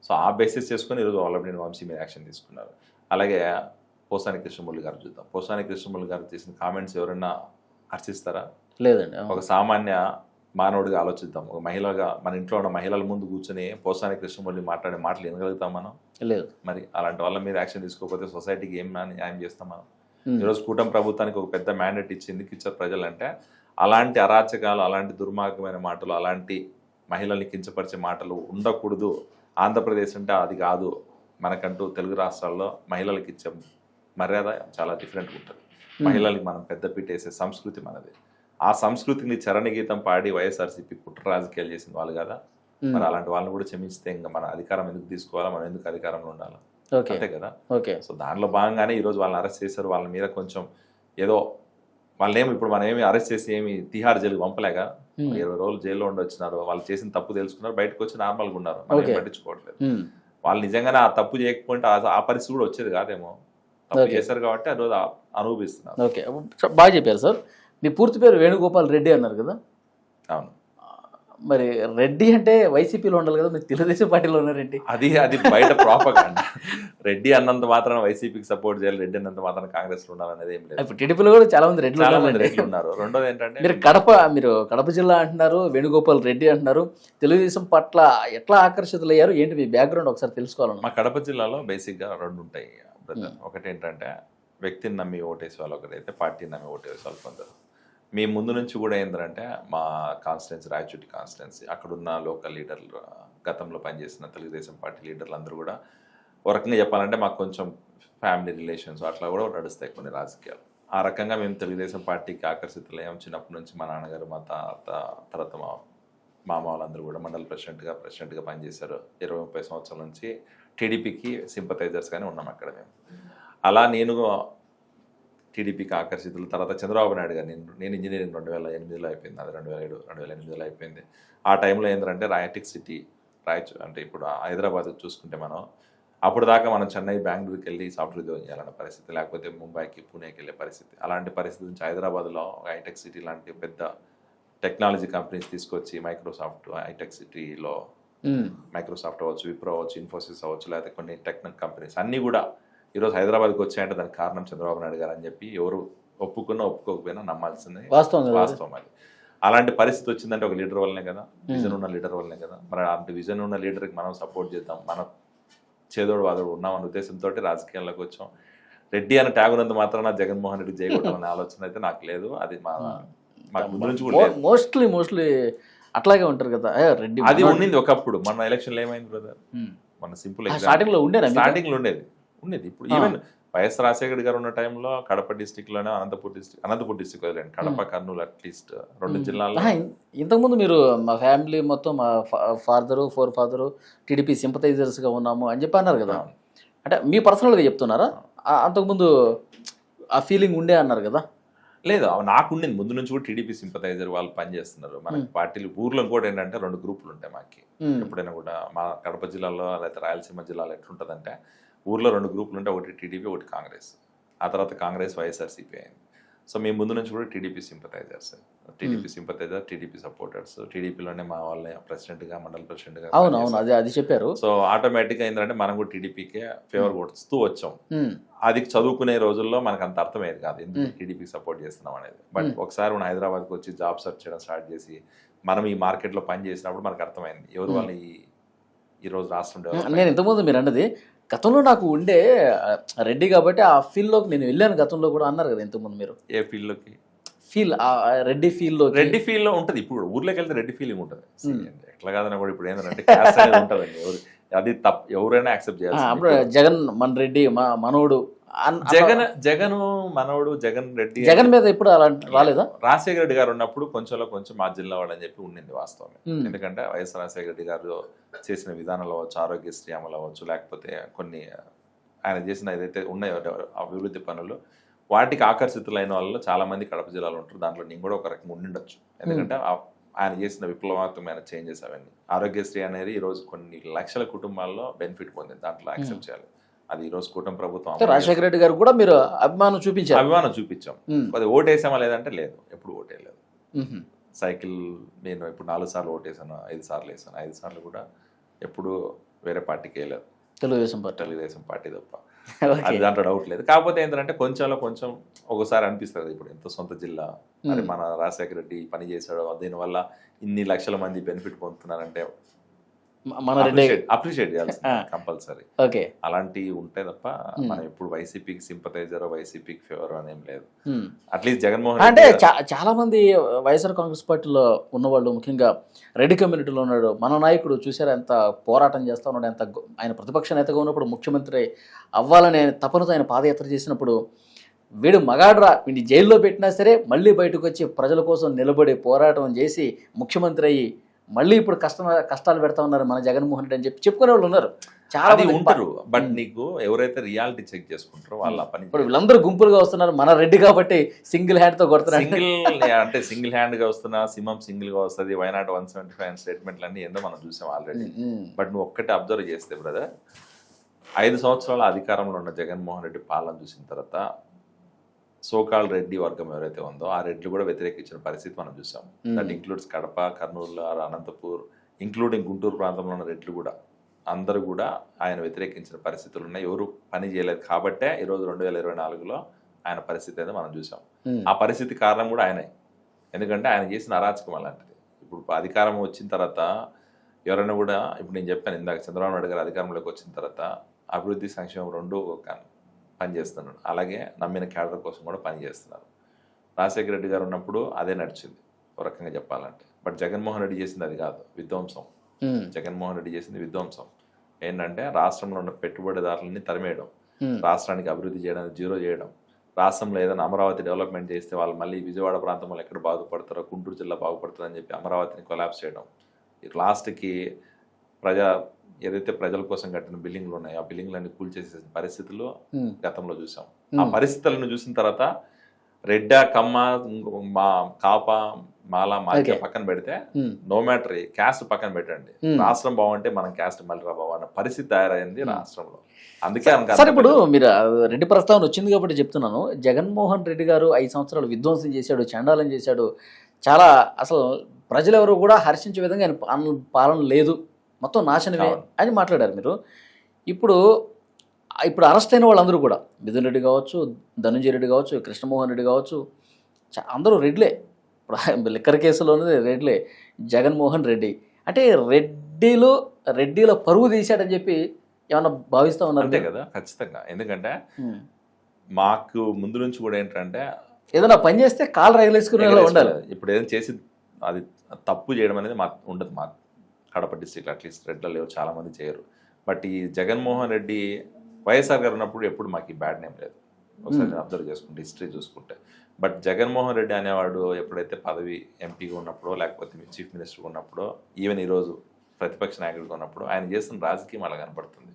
సో ఆ బేసిస్ చేసుకుని ఈరోజు వల్లభనేని వంశీ మీద యాక్షన్ తీసుకున్నారు. అలాగే పోసాని కృష్ణమురళి గారు చూద్దాం. పోసాని కృష్ణమురళి గారు చేసిన కామెంట్స్ ఎవరైనా హర్షిస్తారా? లేదండి. ఒక సామాన్య మానవుడిగా ఆలోచిద్దాం. ఒక మహిళగా మన ఇంట్లో ఉన్న మహిళల ముందు కూర్చొని పోసాని కృష్ణమురళి మాట్లాడే మాటలు వినగలుగుతాం మనం? లేదు. మరి అలాంటి వాళ్ళ మీద యాక్షన్ తీసుకోకపోతే సొసైటీకి ఏం న్యాయం చేస్తాం మనం? ఈరోజు కూటమి ప్రభుత్వానికి ఒక పెద్ద మ్యాండేట్ ఇచ్చి ఎందుకు ఇచ్చారు ప్రజలంటే, అలాంటి అరాచకాలు, అలాంటి దుర్మార్గమైన మాటలు, అలాంటి మహిళల్ని కించపరిచే మాటలు ఉండకూడదు. ఆంధ్రప్రదేశ్ అంటే అది కాదు. మనకంటూ తెలుగు రాష్ట్రాల్లో మహిళలకు ఇచ్చే మర్యాద చాలా డిఫరెంట్గా ఉంటుంది. మహిళలకి మనం పెద్దపీట వేసే సంస్కృతి మనది. ఆ సంస్కృతిని చరణగీతం పాడి వైఎస్ఆర్సీపీ కుట్ర రాజకీయాలు చేసిన వాళ్ళు కదా. మరి అలాంటి వాళ్ళని కూడా క్షమిస్తే ఇంకా మన అధికారం ఎందుకు తీసుకోవాలా, మనం ఎందుకు అధికారంలో ఉండాలి? అంతే కదా. సో దానిలో భాగంగానే ఈరోజు వాళ్ళని అరెస్ట్ చేశారు. వాళ్ళ మీద కొంచెం ఏదో వాళ్ళేమి ఇప్పుడు మనం ఏమి అరెస్ట్ చేసి ఏమి తిహార్ జైలుకి పంపలేక 20 రోజులు జైల్లో ఉండొచ్చినారు. వాళ్ళు చేసిన తప్పు తెలుసుకున్నారు, బయటకు వచ్చి నార్మల్గా ఉన్నారు, మనం పట్టించుకోవట్లేదు. వాళ్ళు నిజంగానే ఆ తప్పు చేయకపోతే ఆ పరిస్థితి కూడా వచ్చేది కాదేమో. తప్పు చేశారు కాబట్టి ఆ రోజు అనుభవిస్తున్నారు. ఓకే, బాగా చెప్పారు సార్. మీ పూర్తి పేరు వేణుగోపాల్ రెడ్డి అన్నారు కదా? అవును. మరి రెడ్డి అంటే వైసీపీలో ఉండాలి కదా, మీరు తెలుగుదేశం పార్టీలో ఉన్నారేంటి? అది బయట ప్రాపగండా. రెడ్డి అన్నంత మాత్రాన వైసీపీకి సపోర్ట్ చేయాలి, రెడ్డి అన్నంత మాత్రాన కాంగ్రెస్ లో ఉండాలనేది ఏం లేదు. ఇప్పుడు టీడీపీలో కూడా చాలా మంది రెడ్లు చాలా మంది ఉన్నారండి. రెడ్లు ఉన్నారు. రెండోది ఏంటంటే మీరు కడప జిల్లా అంటున్నారు, వేణుగోపాల్ రెడ్డి అంటున్నారు. తెలుగుదేశం పట్ల ఎట్లా ఆకర్షితులయ్యారు, ఏంటి మీ బ్యాక్గ్రౌండ్ ఒకసారి తెలుసుకోవాలన్నా. మా కడప జిల్లాలో బేసిక్గా రెండు ఉంటాయి బ్రదర్. ఒకటి ఏంటంటే వ్యక్తిని నమ్మి ఓటేసే వాళ్ళు ఒకరైతే, పార్టీని నమ్మి ఓటేసే వాళ్ళు కొందరు. మీ ముందు నుంచి కూడా ఏంటంటే మా కాన్స్టిట్యున్సీ రాయచోటి కాన్స్టిట్యున్సీ, అక్కడున్న లోకల్ లీడర్లు, గతంలో పనిచేసిన తెలుగుదేశం పార్టీ లీడర్లు అందరూ కూడా ఒక రకంగా చెప్పాలంటే మాకు కొంచెం ఫ్యామిలీ రిలేషన్స్ అట్లా కూడా నడుస్తాయి కొన్ని రాజకీయాలు. ఆ రకంగా మేము తెలుగుదేశం పార్టీకి ఆకర్షితులయ్యాం. చిన్నప్పటి నుంచి మా నాన్నగారు, మా తర్వాత మా మామ వాళ్ళందరూ కూడా మండల ప్రెసిడెంట్గా పనిచేశారు. 20-30 సంవత్సరాల నుంచి టీడీపీకి సింపథైజర్స్గానే ఉన్నాం అక్కడ మేము. అలా నేను టీడీపీకి ఆకర్షితులు. తర్వాత చంద్రబాబు నాయుడు గారు, నేను ఇంజనీరింగ్ 2008లో అయిపోయింది, అది 2007-2008లో అయిపోయింది. ఆ టైంలో ఏంటంటే రాయటిక్ సిటీ అంటే ఇప్పుడు హైదరాబాద్ చూసుకుంటే మనం అప్పుడు దాకా మనం చెన్నై, బెంగళూరుకి వెళ్ళి సాఫ్ట్వేర్ ఉద్యోగం చేయాలన్న పరిస్థితి, లేకపోతే ముంబైకి, పూణేకి వెళ్ళే పరిస్థితి. అలాంటి పరిస్థితి నుంచి హైదరాబాద్లో హైటెక్ సిటీ లాంటి పెద్ద టెక్నాలజీ కంపెనీస్ తీసుకొచ్చి మైక్రోసాఫ్ట్, హైటెక్ సిటీలో మైక్రోసాఫ్ట్ అవ్వచ్చు, విప్రో అవ్వచ్చు, ఇన్ఫోసిస్ అవ్వచ్చు, లేకపోతే కొన్ని టెక్నికల్ కంపెనీస్ అన్నీ కూడా ఈరోజు హైదరాబాద్కి వచ్చాయంటే దానికి కారణం చంద్రబాబు నాయుడు గారు అని చెప్పి ఎవరు ఒప్పుకున్నా ఒప్పుకోకపోయినా నమ్మాల్సిందే వాస్తవం అది. అలాంటి పరిస్థితి వచ్చిందంటే ఒక లీడర్ వల్లనే కదా, విజన్ ఉన్న లీడర్ వల్లనే కదా. మరి అలాంటి విజన్ ఉన్న లీడర్కి మనం సపోర్ట్ చేద్దాం, మనం చేదోడు వాదోడు ఉన్నామన్న ఉద్దేశంతో రాజకీయాల్లోకి వచ్చాం. రెడ్డి అని ట్యాగ్ ఉన్నంత మాత్రాన జగన్మోహన్ రెడ్డి చేయకూడదనే ఆలోచన అయితే నాకు లేదు. అది మాకు ముందు నుంచి కూడా మోస్ట్లీ అట్లాగే ఉంటారు కదా రెడ్డి. అది ఉండింది ఒకప్పుడు. మన ఎలక్షన్లో ఏమైంది బ్రదర్, మన సింపుల్ స్టార్టింగ్ లో ఉండేది. ఇప్పుడు ఈవెన్ వైఎస్ రాజశేఖర్ గారు ఉన్న టైంలో కడప డిస్టిక్లోనే అనంతపూర్ డిస్టిక్ వదిలేండి, కడప, కర్నూలు, అట్లీస్ట్ 2 జిల్లాల్లో. ఇంతకుముందు మీరు మా ఫ్యామిలీ మొత్తం, మా ఫోర్ ఫాదరు టీడీపీ సింపథైజర్స్గా ఉన్నాము అని చెప్పి అన్నారు కదా. అంటే మీ పర్సనల్గా చెప్తున్నారా, అంతకుముందు ఆ ఫీలింగ్ ఉండే అన్నారు కదా? లేదు, నాకు ఉండింది ముందు నుంచి కూడా. టీడీపీ సింపథైజర్ వాళ్ళు పనిచేస్తున్నారు మనకి పార్టీలు. ఊర్లో కూడా ఏంటంటే 2 గ్రూపులు ఉంటాయి మాకు ఎప్పుడైనా కూడా. మా కడప జిల్లాలో లేకపోతే రాయలసీమ జిల్లాలో ఎట్లుంటుందంటే ఊర్లో 2 గ్రూపులు ఉంటాయి, ఒకటి టీడీపీ, ఒకటి కాంగ్రెస్. ఆ తర్వాత కాంగ్రెస్, వైఎస్ఆర్సీపీ అయింది. సో మేము ముందు నుంచి కూడా టీడీపీ సింపథైజర్స్, టీడీపీ సపోర్టర్స్. టీడీపీలోనే మా వాళ్ళని ప్రెసిడెంట్గా, మండల ప్రెసిడెంట్గా. అవును, అది చెప్పారు. సో ఆటోమేటిక్గా ఏంటంటే మనం కూడా టీడీపీకే ఫేవర్ కొడుతూ వచ్చాం. అది చదువుకునే రోజుల్లో మనకు అంత అర్థమయ్యేది కాదు ఎందుకు టీడీపీకి సపోర్ట్ చేస్తున్నాం అనేది. బట్ ఒకసారి మనం హైదరాబాద్కి వచ్చి జాబ్ సెర్చ్ చేయడం స్టార్ట్ చేసి మనం ఈ మార్కెట్లో పని చేసినప్పుడు మనకు అర్థమైంది ఎవరు వాళ్ళు ఈ రోజు రాష్ట్రం. నేను ఇంతకుముందు మీరు అన్నది గతంలో నాకు ఉండే రెడ్డి కాబట్టి ఆ ఫీల్డ్లోకి నేను వెళ్ళాను గతంలో కూడా అన్నారు కదా ఇంతకుముందు మీరు. ఏ ఫీల్డ్లోకి? రెడ్డి ఫీల్డ్లో ఉంటుంది. ఇప్పుడు ఊర్లోకి వెళ్తే రెడ్డి ఫీలింగ్ ఉంటుంది ఎట్లా కాదన్నా కూడా. ఇప్పుడు ఏంటంటే క్యాస్ట్ అనేది ఉంటుందండి, అది తప్ప ఎవరైనా యాక్సెప్ట్ చేయాలి. జగన్ మన రెడ్డి మనోడు, జగన్ మనోడు, జగన్ రెడ్డి. జగన్ మీద ఎప్పుడు అలా రాలేదా? రాజశేఖర రెడ్డి గారు ఉన్నప్పుడు కొంచెం మా జిల్లా వాడు అని చెప్పి ఉండింది వాస్తవమే. ఎందుకంటే వైఎస్ రాజశేఖర రెడ్డి గారు చేసిన విధానాలు అవ్వచ్చు, ఆరోగ్యశ్రీ అమలు అవ్వచ్చు, లేకపోతే కొన్ని ఆయన చేసిన ఏదైతే ఉన్నాయో అభివృద్ధి పనులు, వాటికి ఆకర్షితులైన వాళ్ళు చాలా మంది కడప జిల్లాలో ఉంటారు. దాంట్లో నేను కూడా ఒక రకంగా ఉండిండొచ్చు. ఎందుకంటే ఆయన చేసిన విప్లవాత్మకమైన చేంజెస్ అవన్నీ. ఆరోగ్యశ్రీ అనేది ఈరోజు కొన్ని లక్షల కుటుంబాల్లో బెనిఫిట్ పొందింది, దాంట్లో యాక్సెప్ట్ చేయాలి. అది ఈరోజు కూటమి ప్రభుత్వం. రాజశేఖర రెడ్డి గారు కూడా మీరు అభిమానం చూపించాం. అది ఓటేసామా లేదంటే లేదు, ఎప్పుడు ఓటేయలేదు. సైకిల్ నేను ఇప్పుడు 4 సార్లు ఓటేసాను, 5 సార్లు వేసాను. 5 సార్లు కూడా ఎప్పుడు వేరే పార్టీకి వేయలేదు, తెలుగుదేశం పార్టీ తప్ప. అది దాంట్లో డౌట్ లేదు. కాకపోతే ఏంటంటే కొంచెం ఒకసారి అనిపిస్తుంది, ఇప్పుడు ఎంత సొంత జిల్లా, మరి మన రాజశేఖర రెడ్డి పని చేశాడు, దీనివల్ల ఇన్ని లక్షల మంది బెనిఫిట్ పొందుతున్నారంటే అప్రిషియేట్ చేయాల్సి కంపల్సరీ. అలాంటివి ఉంటే తప్ప మనం ఎప్పుడు వైసీపీకి సింపథైజర్, వైసీపీకి ఫేవర్ అనేం లేదు. అట్లీస్ట్ జగన్మోహన్ అంటే చాలా మంది వైఎస్ఆర్ కాంగ్రెస్ పార్టీలో ఉన్నవాళ్ళు, ముఖ్యంగా రెడ్డి కమ్యూనిటీలో ఉన్నాడు మన నాయకుడు, చూసారా ఎంత పోరాటం చేస్తా ఉన్నాడు, ఎంత ఆయన ప్రతిపక్ష నేతగా ఉన్నప్పుడు ముఖ్యమంత్రి అవ్వాలనే తపనతో ఆయన పాదయాత్ర చేసినప్పుడు, వీడు మగాడ్రా, వీడిని జైల్లో పెట్టినా సరే మళ్ళీ బయటకు వచ్చి ప్రజల కోసం నిలబడి పోరాటం చేసి ముఖ్యమంత్రి అయ్యి మళ్ళీ ఇప్పుడు కష్టాలు పెడతా ఉన్నారు మన జగన్మోహన్ రెడ్డి అని చెప్పుకునే వాళ్ళు ఉన్నారు, చాలా మంది ఉంటారు. బట్ నీకు ఎవరైతే రియాలిటీ చెక్ చేసుకుంటారో వాళ్ళ పని. ఇప్పుడు వీళ్ళందరూ గుంపులుగా వస్తున్నారు, మన రెడ్డి కాబట్టి సింగిల్ హ్యాండ్ తో కొడుతున్నారు. సింగిల్ హ్యాండ్ గా వస్తున్నా, సింహం సింగిల్ గా వస్తుంది, వైనాట్ 175 స్టేట్మెంట్లు అన్ని ఏందో మనం చూసాం ఆల్రెడీ. బట్ నువ్వు ఒక్కటే అబ్జర్వ్ చేస్తే బ్రదర్, 5 సంవత్సరాల అధికారంలో ఉన్న జగన్మోహన్ రెడ్డి పాలన చూసిన తర్వాత సోకాల్ రెడ్డి వర్గం ఎవరైతే ఉందో ఆ రెడ్లు కూడా వ్యతిరేకించిన పరిస్థితి మనం చూసాం. That includes Kadapa, Kurnool, Anantapur, including Guntur ప్రాంతంలో ఉన్న రెడ్లు కూడా అందరూ కూడా ఆయన వ్యతిరేకించిన పరిస్థితులు ఉన్నాయి. ఎవరు పని చేయలేదు కాబట్టే ఈరోజు 2024లో ఆయన పరిస్థితి అయితే మనం చూసాం. ఆ పరిస్థితి కారణం కూడా ఆయనే. ఎందుకంటే ఆయన చేసిన అరాచకం అలాంటిది. ఇప్పుడు అధికారం వచ్చిన తర్వాత ఎవరైనా కూడా, ఇప్పుడు నేను చెప్పాను ఇందాక, చంద్రబాబు నాయుడు గారు అధికారంలోకి వచ్చిన తర్వాత అభివృద్ధి సంక్షేమం రెండూ పనిచేస్తున్నాడు. అలాగే నమ్మిన క్యాడర్ కోసం కూడా పనిచేస్తున్నారు. రాజశేఖర రెడ్డి గారు ఉన్నప్పుడు అదే నడిచింది ఒక రకంగా చెప్పాలంటే. బట్ జగన్మోహన్ రెడ్డి చేసింది అది కాదు, విధ్వంసం. జగన్మోహన్ రెడ్డి చేసింది విధ్వంసం. ఏంటంటే రాష్ట్రంలో ఉన్న పెట్టుబడిదారులని తరిమేయడం, రాష్ట్రానికి అభివృద్ధి చేయడానికి జీరో చేయడం, రాష్ట్రంలో ఏదైనా అమరావతి డెవలప్మెంట్ చేస్తే వాళ్ళు మళ్ళీ విజయవాడ ప్రాంతంలో ఎక్కడ బాగుపడతారో, గుంటూరు జిల్లా బాగుపడుతుందని చెప్పి అమరావతిని కొలాప్స్ చేయడం. లాస్ట్కి ఏదైతే ప్రజల కోసం కట్టిన బిల్డింగ్లు ఉన్నాయో ఆ బిల్డింగ్లన్నీ కూల్చేసే పరిస్థితులు గతంలో చూసాం. ఆ పరిస్థితులను చూసిన తర్వాత రెడ్డ, కమ్మ, కాప, మాల, మాదిగ పక్కన పెడితే నో మ్యాటర్ క్యాస్ట్ పక్కన పెట్టండి, రాష్ట్రం బాగుంటే మనం క్యాస్ట్ మళ్ళీ బాబు అన్న పరిస్థితి తయారైంది రాష్ట్రంలో. అందుకే సార్ ఇప్పుడు మీరు రెడ్డి ప్రస్తావన వచ్చింది కాబట్టి చెప్తున్నాను. జగన్మోహన్ రెడ్డి గారు 5 సంవత్సరాలు విధ్వంసం చేశాడు, చండాలం చేశాడు, చాలా అసలు ప్రజలెవరు కూడా హర్షించే విధంగా ఆయన పాలన లేదు, మొత్తం నాశనమే అని మాట్లాడారు మీరు. ఇప్పుడు అరెస్ట్ అయిన వాళ్ళందరూ కూడా మిథున్ రెడ్డి కావచ్చు, ధనంజయ రెడ్డి కావచ్చు, కృష్ణమోహన్ రెడ్డి కావచ్చు, అందరూ రెడ్లే. ఇప్పుడు లిక్కర్ కేసులోనే రెడ్లే. జగన్మోహన్ రెడ్డి అంటే రెడ్డిలో పరువు తీశాడని చెప్పి ఏమన్నా భావిస్తా ఉన్నారు? అంతే కదా, ఖచ్చితంగా. ఎందుకంటే మాకు ముందు నుంచి కూడా ఏంటంటే ఏదైనా పని చేస్తే కాలు రగిలేసుకునే ఉండాలి. ఇప్పుడు ఏదైనా చేసి అది తప్పు చేయడం అనేది మాకు ఉండదు. మాకు కడప డిస్ట్రిక్ట్ అట్లీస్ట్ రెడ్లలో చాలా మంది చేయరు. బట్ ఈ జగన్మోహన్ రెడ్డి వైఎస్ఆర్ గారు ఉన్నప్పుడు ఎప్పుడు మాకు ఈ బ్యాడ్ నేమ్ లేదు. ఒకసారి అబ్జర్వ్ చేసుకుంటే, హిస్టరీ చూసుకుంటే. బట్ జగన్మోహన్ రెడ్డి అనేవాడు ఎప్పుడైతే పదవి ఎంపీగా ఉన్నప్పుడో లేకపోతే చీఫ్ మినిస్టర్గా ఉన్నప్పుడో, ఈవెన్ ఈరోజు ప్రతిపక్ష నాయకుడిగా ఉన్నప్పుడు ఆయన చేస్తున్న రాజకీయం అలా కనపడుతుంది.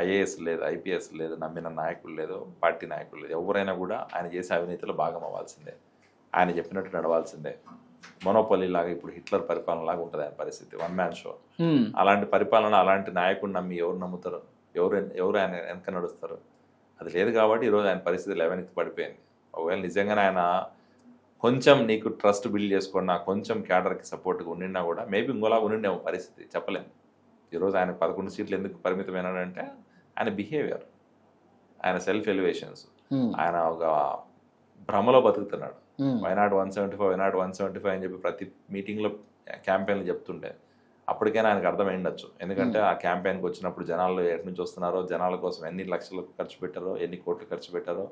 ఐఏఎస్ లేదు, ఐపీఎస్ లేదు, నమ్మిన నాయకులు లేదు, పార్టీ నాయకులు లేదు. ఎవరైనా కూడా ఆయన చేసే అవినీతిలో భాగం అవ్వాల్సిందే, ఆయన చెప్పినట్టు నడవాల్సిందే. మొనోపల్లి లాగా ఇప్పుడు హిట్లర్ పరిపాలన లాగా ఉంటుంది ఆయన పరిస్థితి, వన్ మ్యాన్ షో. అలాంటి పరిపాలన, అలాంటి నాయకుడు నమ్మి ఎవరు నమ్ముతారు? ఎవరు ఆయన వెనక నడుస్తారు? అది లేదు కాబట్టి ఈరోజు ఆయన పరిస్థితి 11th పడిపోయింది. ఒకవేళ నిజంగానే ఆయన కొంచెం నీకు ట్రస్ట్ బిల్డ్ చేసుకున్నా, కొంచెం క్యాడర్కి సపోర్ట్గా ఉండినా కూడా మేబీ ఇంకోలా ఉండిండేమో పరిస్థితి, చెప్పలేము. ఈరోజు ఆయన 11 సీట్లు ఎందుకు పరిమితమైనాడంటే ఆయన బిహేవియర్, ఆయన సెల్ఫ్ ఎలివేషన్స్, ఆయన ఒక భ్రమలో బతుకుతున్నాడు. వైనాడు 175, వైనాడు 175 అని చెప్పి ప్రతి మీటింగ్లో క్యాంపెయిన్లు చెప్తుంటే అప్పటికైనా ఆయనకు అర్థమైండొచ్చు. ఎందుకంటే ఆ క్యాంపెయిన్కి వచ్చినప్పుడు జనాలు ఎటు నుంచి వస్తున్నారో, జనాల కోసం ఎన్ని లక్షలు ఖర్చు పెట్టారో, ఎన్ని కోట్లు ఖర్చు పెట్టారో,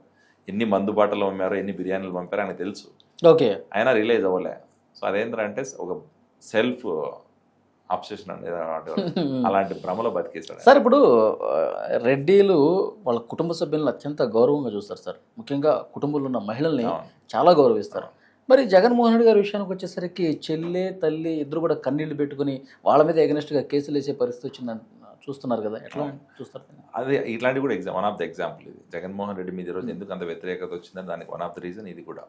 ఎన్ని మందు బాటలు పంపారో, ఎన్ని బిర్యానీలు పంపారో ఆయనకు తెలుసు. ఓకే, అయినా రిలైజ్ అవ్వలే. సో అదేంటంటే ఒక సెల్ఫ్ అబ్సెషన్ అండి, అలాంటి భ్రమలో బతికేశాడు సార్. ఇప్పుడు రెడ్డిలు వాళ్ళ కుటుంబ సభ్యులను అత్యంత గౌరవంగా చూస్తారు సార్. ముఖ్యంగా కుటుంబంలో ఉన్న మహిళల్ని చాలా గౌరవిస్తారు. మరి జగన్మోహన్ రెడ్డి గారి విషయానికి వచ్చేసరికి చెల్లె, తల్లి ఇద్దరు కూడా కన్నీళ్లు పెట్టుకుని వాళ్ళ మీద ఎగనెస్ట్గా కేసులు వేసే పరిస్థితి వచ్చిందని చూస్తున్నారు కదా, ఎట్లా చూస్తారు? అదే ఇట్లాంటివి కూడా వన్ ఆఫ్ ద ఎగ్జాంపుల్ ఇది. జగన్మోహన్ రెడ్డి మీద ఈరోజు ఎందుకు అంత వ్యతిరేకత వచ్చిందని దానికి వన్ ఆఫ్ ద రీజన్ ఇది కూడా.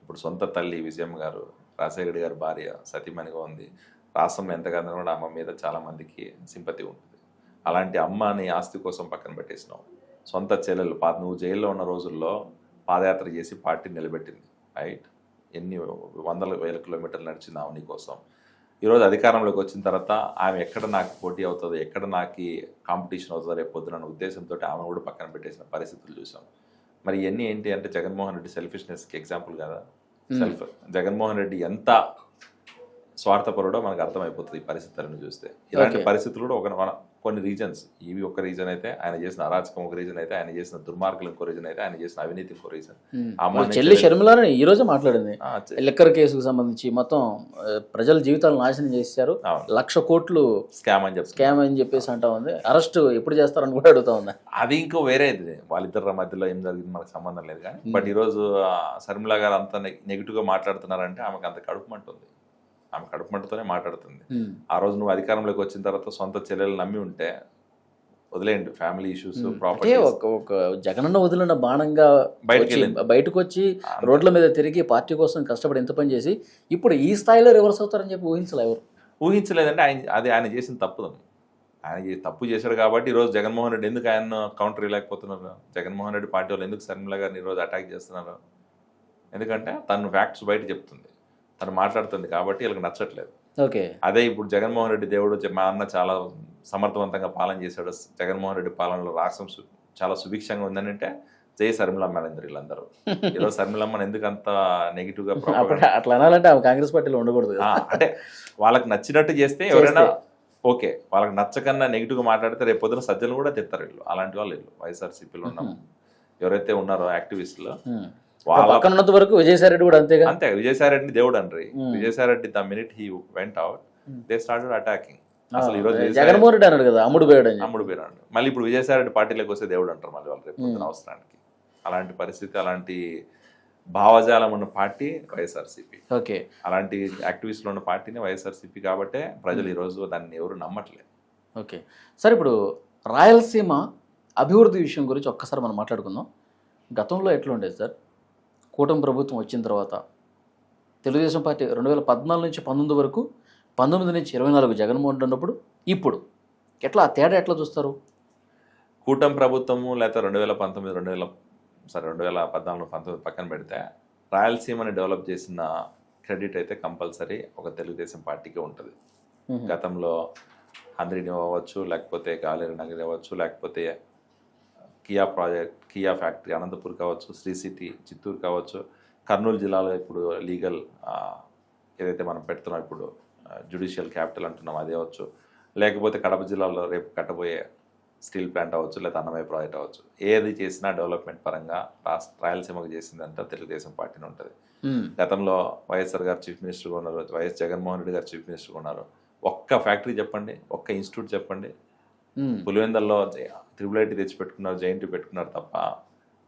ఇప్పుడు సొంత తల్లి విజయమ్మ గారు, రాజశేఖర రెడ్డి గారి భార్య సతీమణిగా ఉంది. రాష్ట్రంలో ఎంతగానో కూడా అమ్మ మీద చాలా మందికి సింపతి ఉంటుంది. అలాంటి అమ్మని ఆస్తి కోసం పక్కన పెట్టేసినావు. సొంత చెల్లెలు నువ్వు జైల్లో ఉన్న రోజుల్లో పాదయాత్ర చేసి పార్టీని నిలబెట్టింది, రైట్? ఎన్ని వందల వేల కిలోమీటర్లు నడిచింది ఆమె నీ కోసం. ఈరోజు అధికారంలోకి వచ్చిన తర్వాత ఆమె ఎక్కడ నాకు పోటీ అవుతుందో, ఎక్కడ నాకు కాంపిటీషన్ అవుతుందో రేపు పొద్దున ఉద్దేశంతో ఆమె కూడా పక్కన పెట్టేసిన పరిస్థితులు చూసాం. మరి ఇవన్నీ ఏంటి అంటే జగన్మోహన్ రెడ్డి సెల్ఫిష్నెస్కి ఎగ్జాంపుల్ కదా. జగన్మోహన్ రెడ్డి ఎంత స్వార్థపరుడో మనకు అర్థమైపోతుంది ఈ పరిస్థితులను చూస్తే. ఇలాంటి పరిస్థితులు కూడా కొన్ని రీజన్స్, ఇవి ఒక రీజన్ అయితే, ఆయన చేసిన అరాచకం ఒక రీజన్ అయితే, ఆయన చేసిన దుర్మార్గులు ఇంకో రీజన్ అయితే, ఆయన చేసిన అవినీతి ఇంకో రీజన్. చెల్లి షర్మిల ఈ రోజు మాట్లాడింది లిక్కర్ కేసుకు సంబంధించి మొత్తం ప్రజల జీవితాలు నాశనం చేశారు, 1,00,000 కోట్లు స్కామ్ అని చెప్పేసి అంటా ఉంది. అరెస్ట్ ఎప్పుడు చేస్తారని కూడా అడుగుతా ఉంది. అది ఇంకో వేరేది, వాళ్ళిద్దరి మధ్యలో ఏం జరిగింది మనకు సంబంధం లేదు కానీ. బట్ ఈరోజు షర్మిల గారు అంత నెగిటివ్గా మాట్లాడుతున్నారంటే ఆమెకు అంత కడుపుమంటుంది. ఆమె కడుపుమంటతోనే మాట్లాడుతుంది. ఆ రోజు నువ్వు అధికారంలోకి వచ్చిన తర్వాత సొంత చెల్లెలు నమ్మి ఉంటే వదిలేండి, ఫ్యామిలీ ఇష్యూస్, ప్రాపర్టీ. ఒక జగనన్న వదిలిన బాణంగా బయటకు వచ్చి రోడ్ల మీద తిరిగి పార్టీ కోసం కష్టపడి ఎంత పని చేసి ఇప్పుడు ఈ స్థాయిలో రివర్స్ అవుతారని చెప్పి ఊహించలేదంటే ఆయన చేసిన తప్పు. ఆయన తప్పు చేశాడు కాబట్టి ఈరోజు జగన్మోహన్ రెడ్డి ఎందుకు ఆయన కౌంటర్ ఇవ్వలేకపోతున్నారు? జగన్మోహన్ రెడ్డి పార్టీ వాళ్ళు ఎందుకు షర్మిల గారిని ఈరోజు అటాక్ చేస్తున్నారు? ఎందుకంటే తను ఫ్యాక్ట్స్ బయట చెప్తుంది, తను మాట్లాడుతుంది కాబట్టి వీళ్ళకి నచ్చట్లేదు. ఓకే. అదే ఇప్పుడు జగన్మోహన్ రెడ్డి దేవుడు మా అన్న చాలా సమర్థవంతంగా పాలన చేశాడు, జగన్మోహన్ రెడ్డి పాలనలో రాష్ట్రం చాలా సుభిక్షంగా ఉందని అంటే జై శర్మిలమ్మ అనేందరు వీళ్ళందరూ. ఈరోజు శర్మిలమ్మని ఎందుకు అంత నెగిటివ్ గా అట్లా అనాలంటే ఆమె కాంగ్రెస్ పార్టీలో ఉండకూడదు. అంటే వాళ్ళకి నచ్చినట్టు చేస్తే ఎవరైనా ఓకే, వాళ్ళకి నచ్చకన్నా నెగిటివ్ గా మాట్లాడితే రేపు పొద్దున సజ్జలు కూడా తిత్తారు వీళ్ళు. అలాంటి వాళ్ళు వీళ్ళు వైఎస్ఆర్సీపీలో ఉన్నాం ఎవరైతే ఉన్నారో యాక్టివిస్టులు వాళ్ళ ఉన్నంత వరకు విజయసాయి రెడ్డి కూడా అంతేగా. అంతే, విజయసాయి రెడ్డిని దేవుడు అంటారు. Vijayasai Reddy the minute he went out they started attacking. అసలు ఈ రోజు జగన్మోహన్ రెడ్డి అన్నాడు కదా అమ్ముడు పోయాడు, అమ్ముడు పోయాడు. మళ్ళీ ఇప్పుడు విజయసాయి రెడ్డి పార్టీలోకి వస్తే దేవుడు అంటారు మళ్ళీ వాళ్ళు రేపు పొద్దున అవసరానికి. అలాంటి పరిస్థితి, అలాంటి భావజాలం ఉన్న పార్టీ వైఎస్ఆర్సీపీ. ఓకే. అలాంటి యాక్టివిస్టులు ఉన్న పార్టీని వైఎస్ఆర్సీపీ కాబట్టే ప్రజలు ఈరోజు దాన్ని ఎవరు నమ్మట్లేదు. ఓకే సార్, ఇప్పుడు రాయలసీమ అభివృద్ధి విషయం గురించి ఒక్కసారి మనం మాట్లాడుకుందాం. గతంలో ఎట్లుండేది సార్? కూటమి ప్రభుత్వం వచ్చిన తర్వాత తెలుగుదేశం పార్టీ 2014 నుంచి 19 వరకు, 19 నుంచి 24 జగన్మోహన్ రెడ్డి ఉన్నప్పుడు, ఇప్పుడు ఎట్లా ఆ తేడా ఎట్లా చూస్తారు? కూటమి ప్రభుత్వము లేకపోతే 2014, 19 పక్కన పెడితే రాయలసీమని డెవలప్ చేసిన క్రెడిట్ అయితే కంపల్సరీ ఒక తెలుగుదేశం పార్టీకి ఉంటుంది. గతంలో హంద్రీని అవ్వచ్చు, లేకపోతే గాలేరు నగర్ అవ్వచ్చు, లేకపోతే Kia project, Kia factory Anantapur కావచ్చు, శ్రీ సిటీ చిత్తూరు కావచ్చు, కర్నూలు జిల్లాలో ఇప్పుడు లీగల్ ఏదైతే మనం పెడుతున్నాం ఇప్పుడు జ్యుడిషియల్ క్యాపిటల్ అంటున్నాం అది అవ్వచ్చు, లేకపోతే కడప జిల్లాలో రేపు కట్టబోయే స్టీల్ ప్లాంట్ అవ్వచ్చు, లేదా అన్నమయ్య ప్రాజెక్ట్ అవ్వచ్చు. ఏది చేసినా డెవలప్మెంట్ పరంగా రాయలసీమకు చేసిందంతా తెలుగుదేశం పార్టీని ఉంటుంది. గతంలో వైఎస్ఆర్ గారు చీఫ్ మినిస్టర్గా ఉన్నారు, వైఎస్ జగన్మోహన్ రెడ్డి గారు చీఫ్ మినిస్టర్గా ఉన్నారు. ఒక్క ఫ్యాక్టరీ చెప్పండి, ఒక్క ఇన్స్టిట్యూట్ చెప్పండి. పులివెందల్లో IIIT తెచ్చిపెట్టుకున్నారు, JNT పెట్టుకున్నారు తప్ప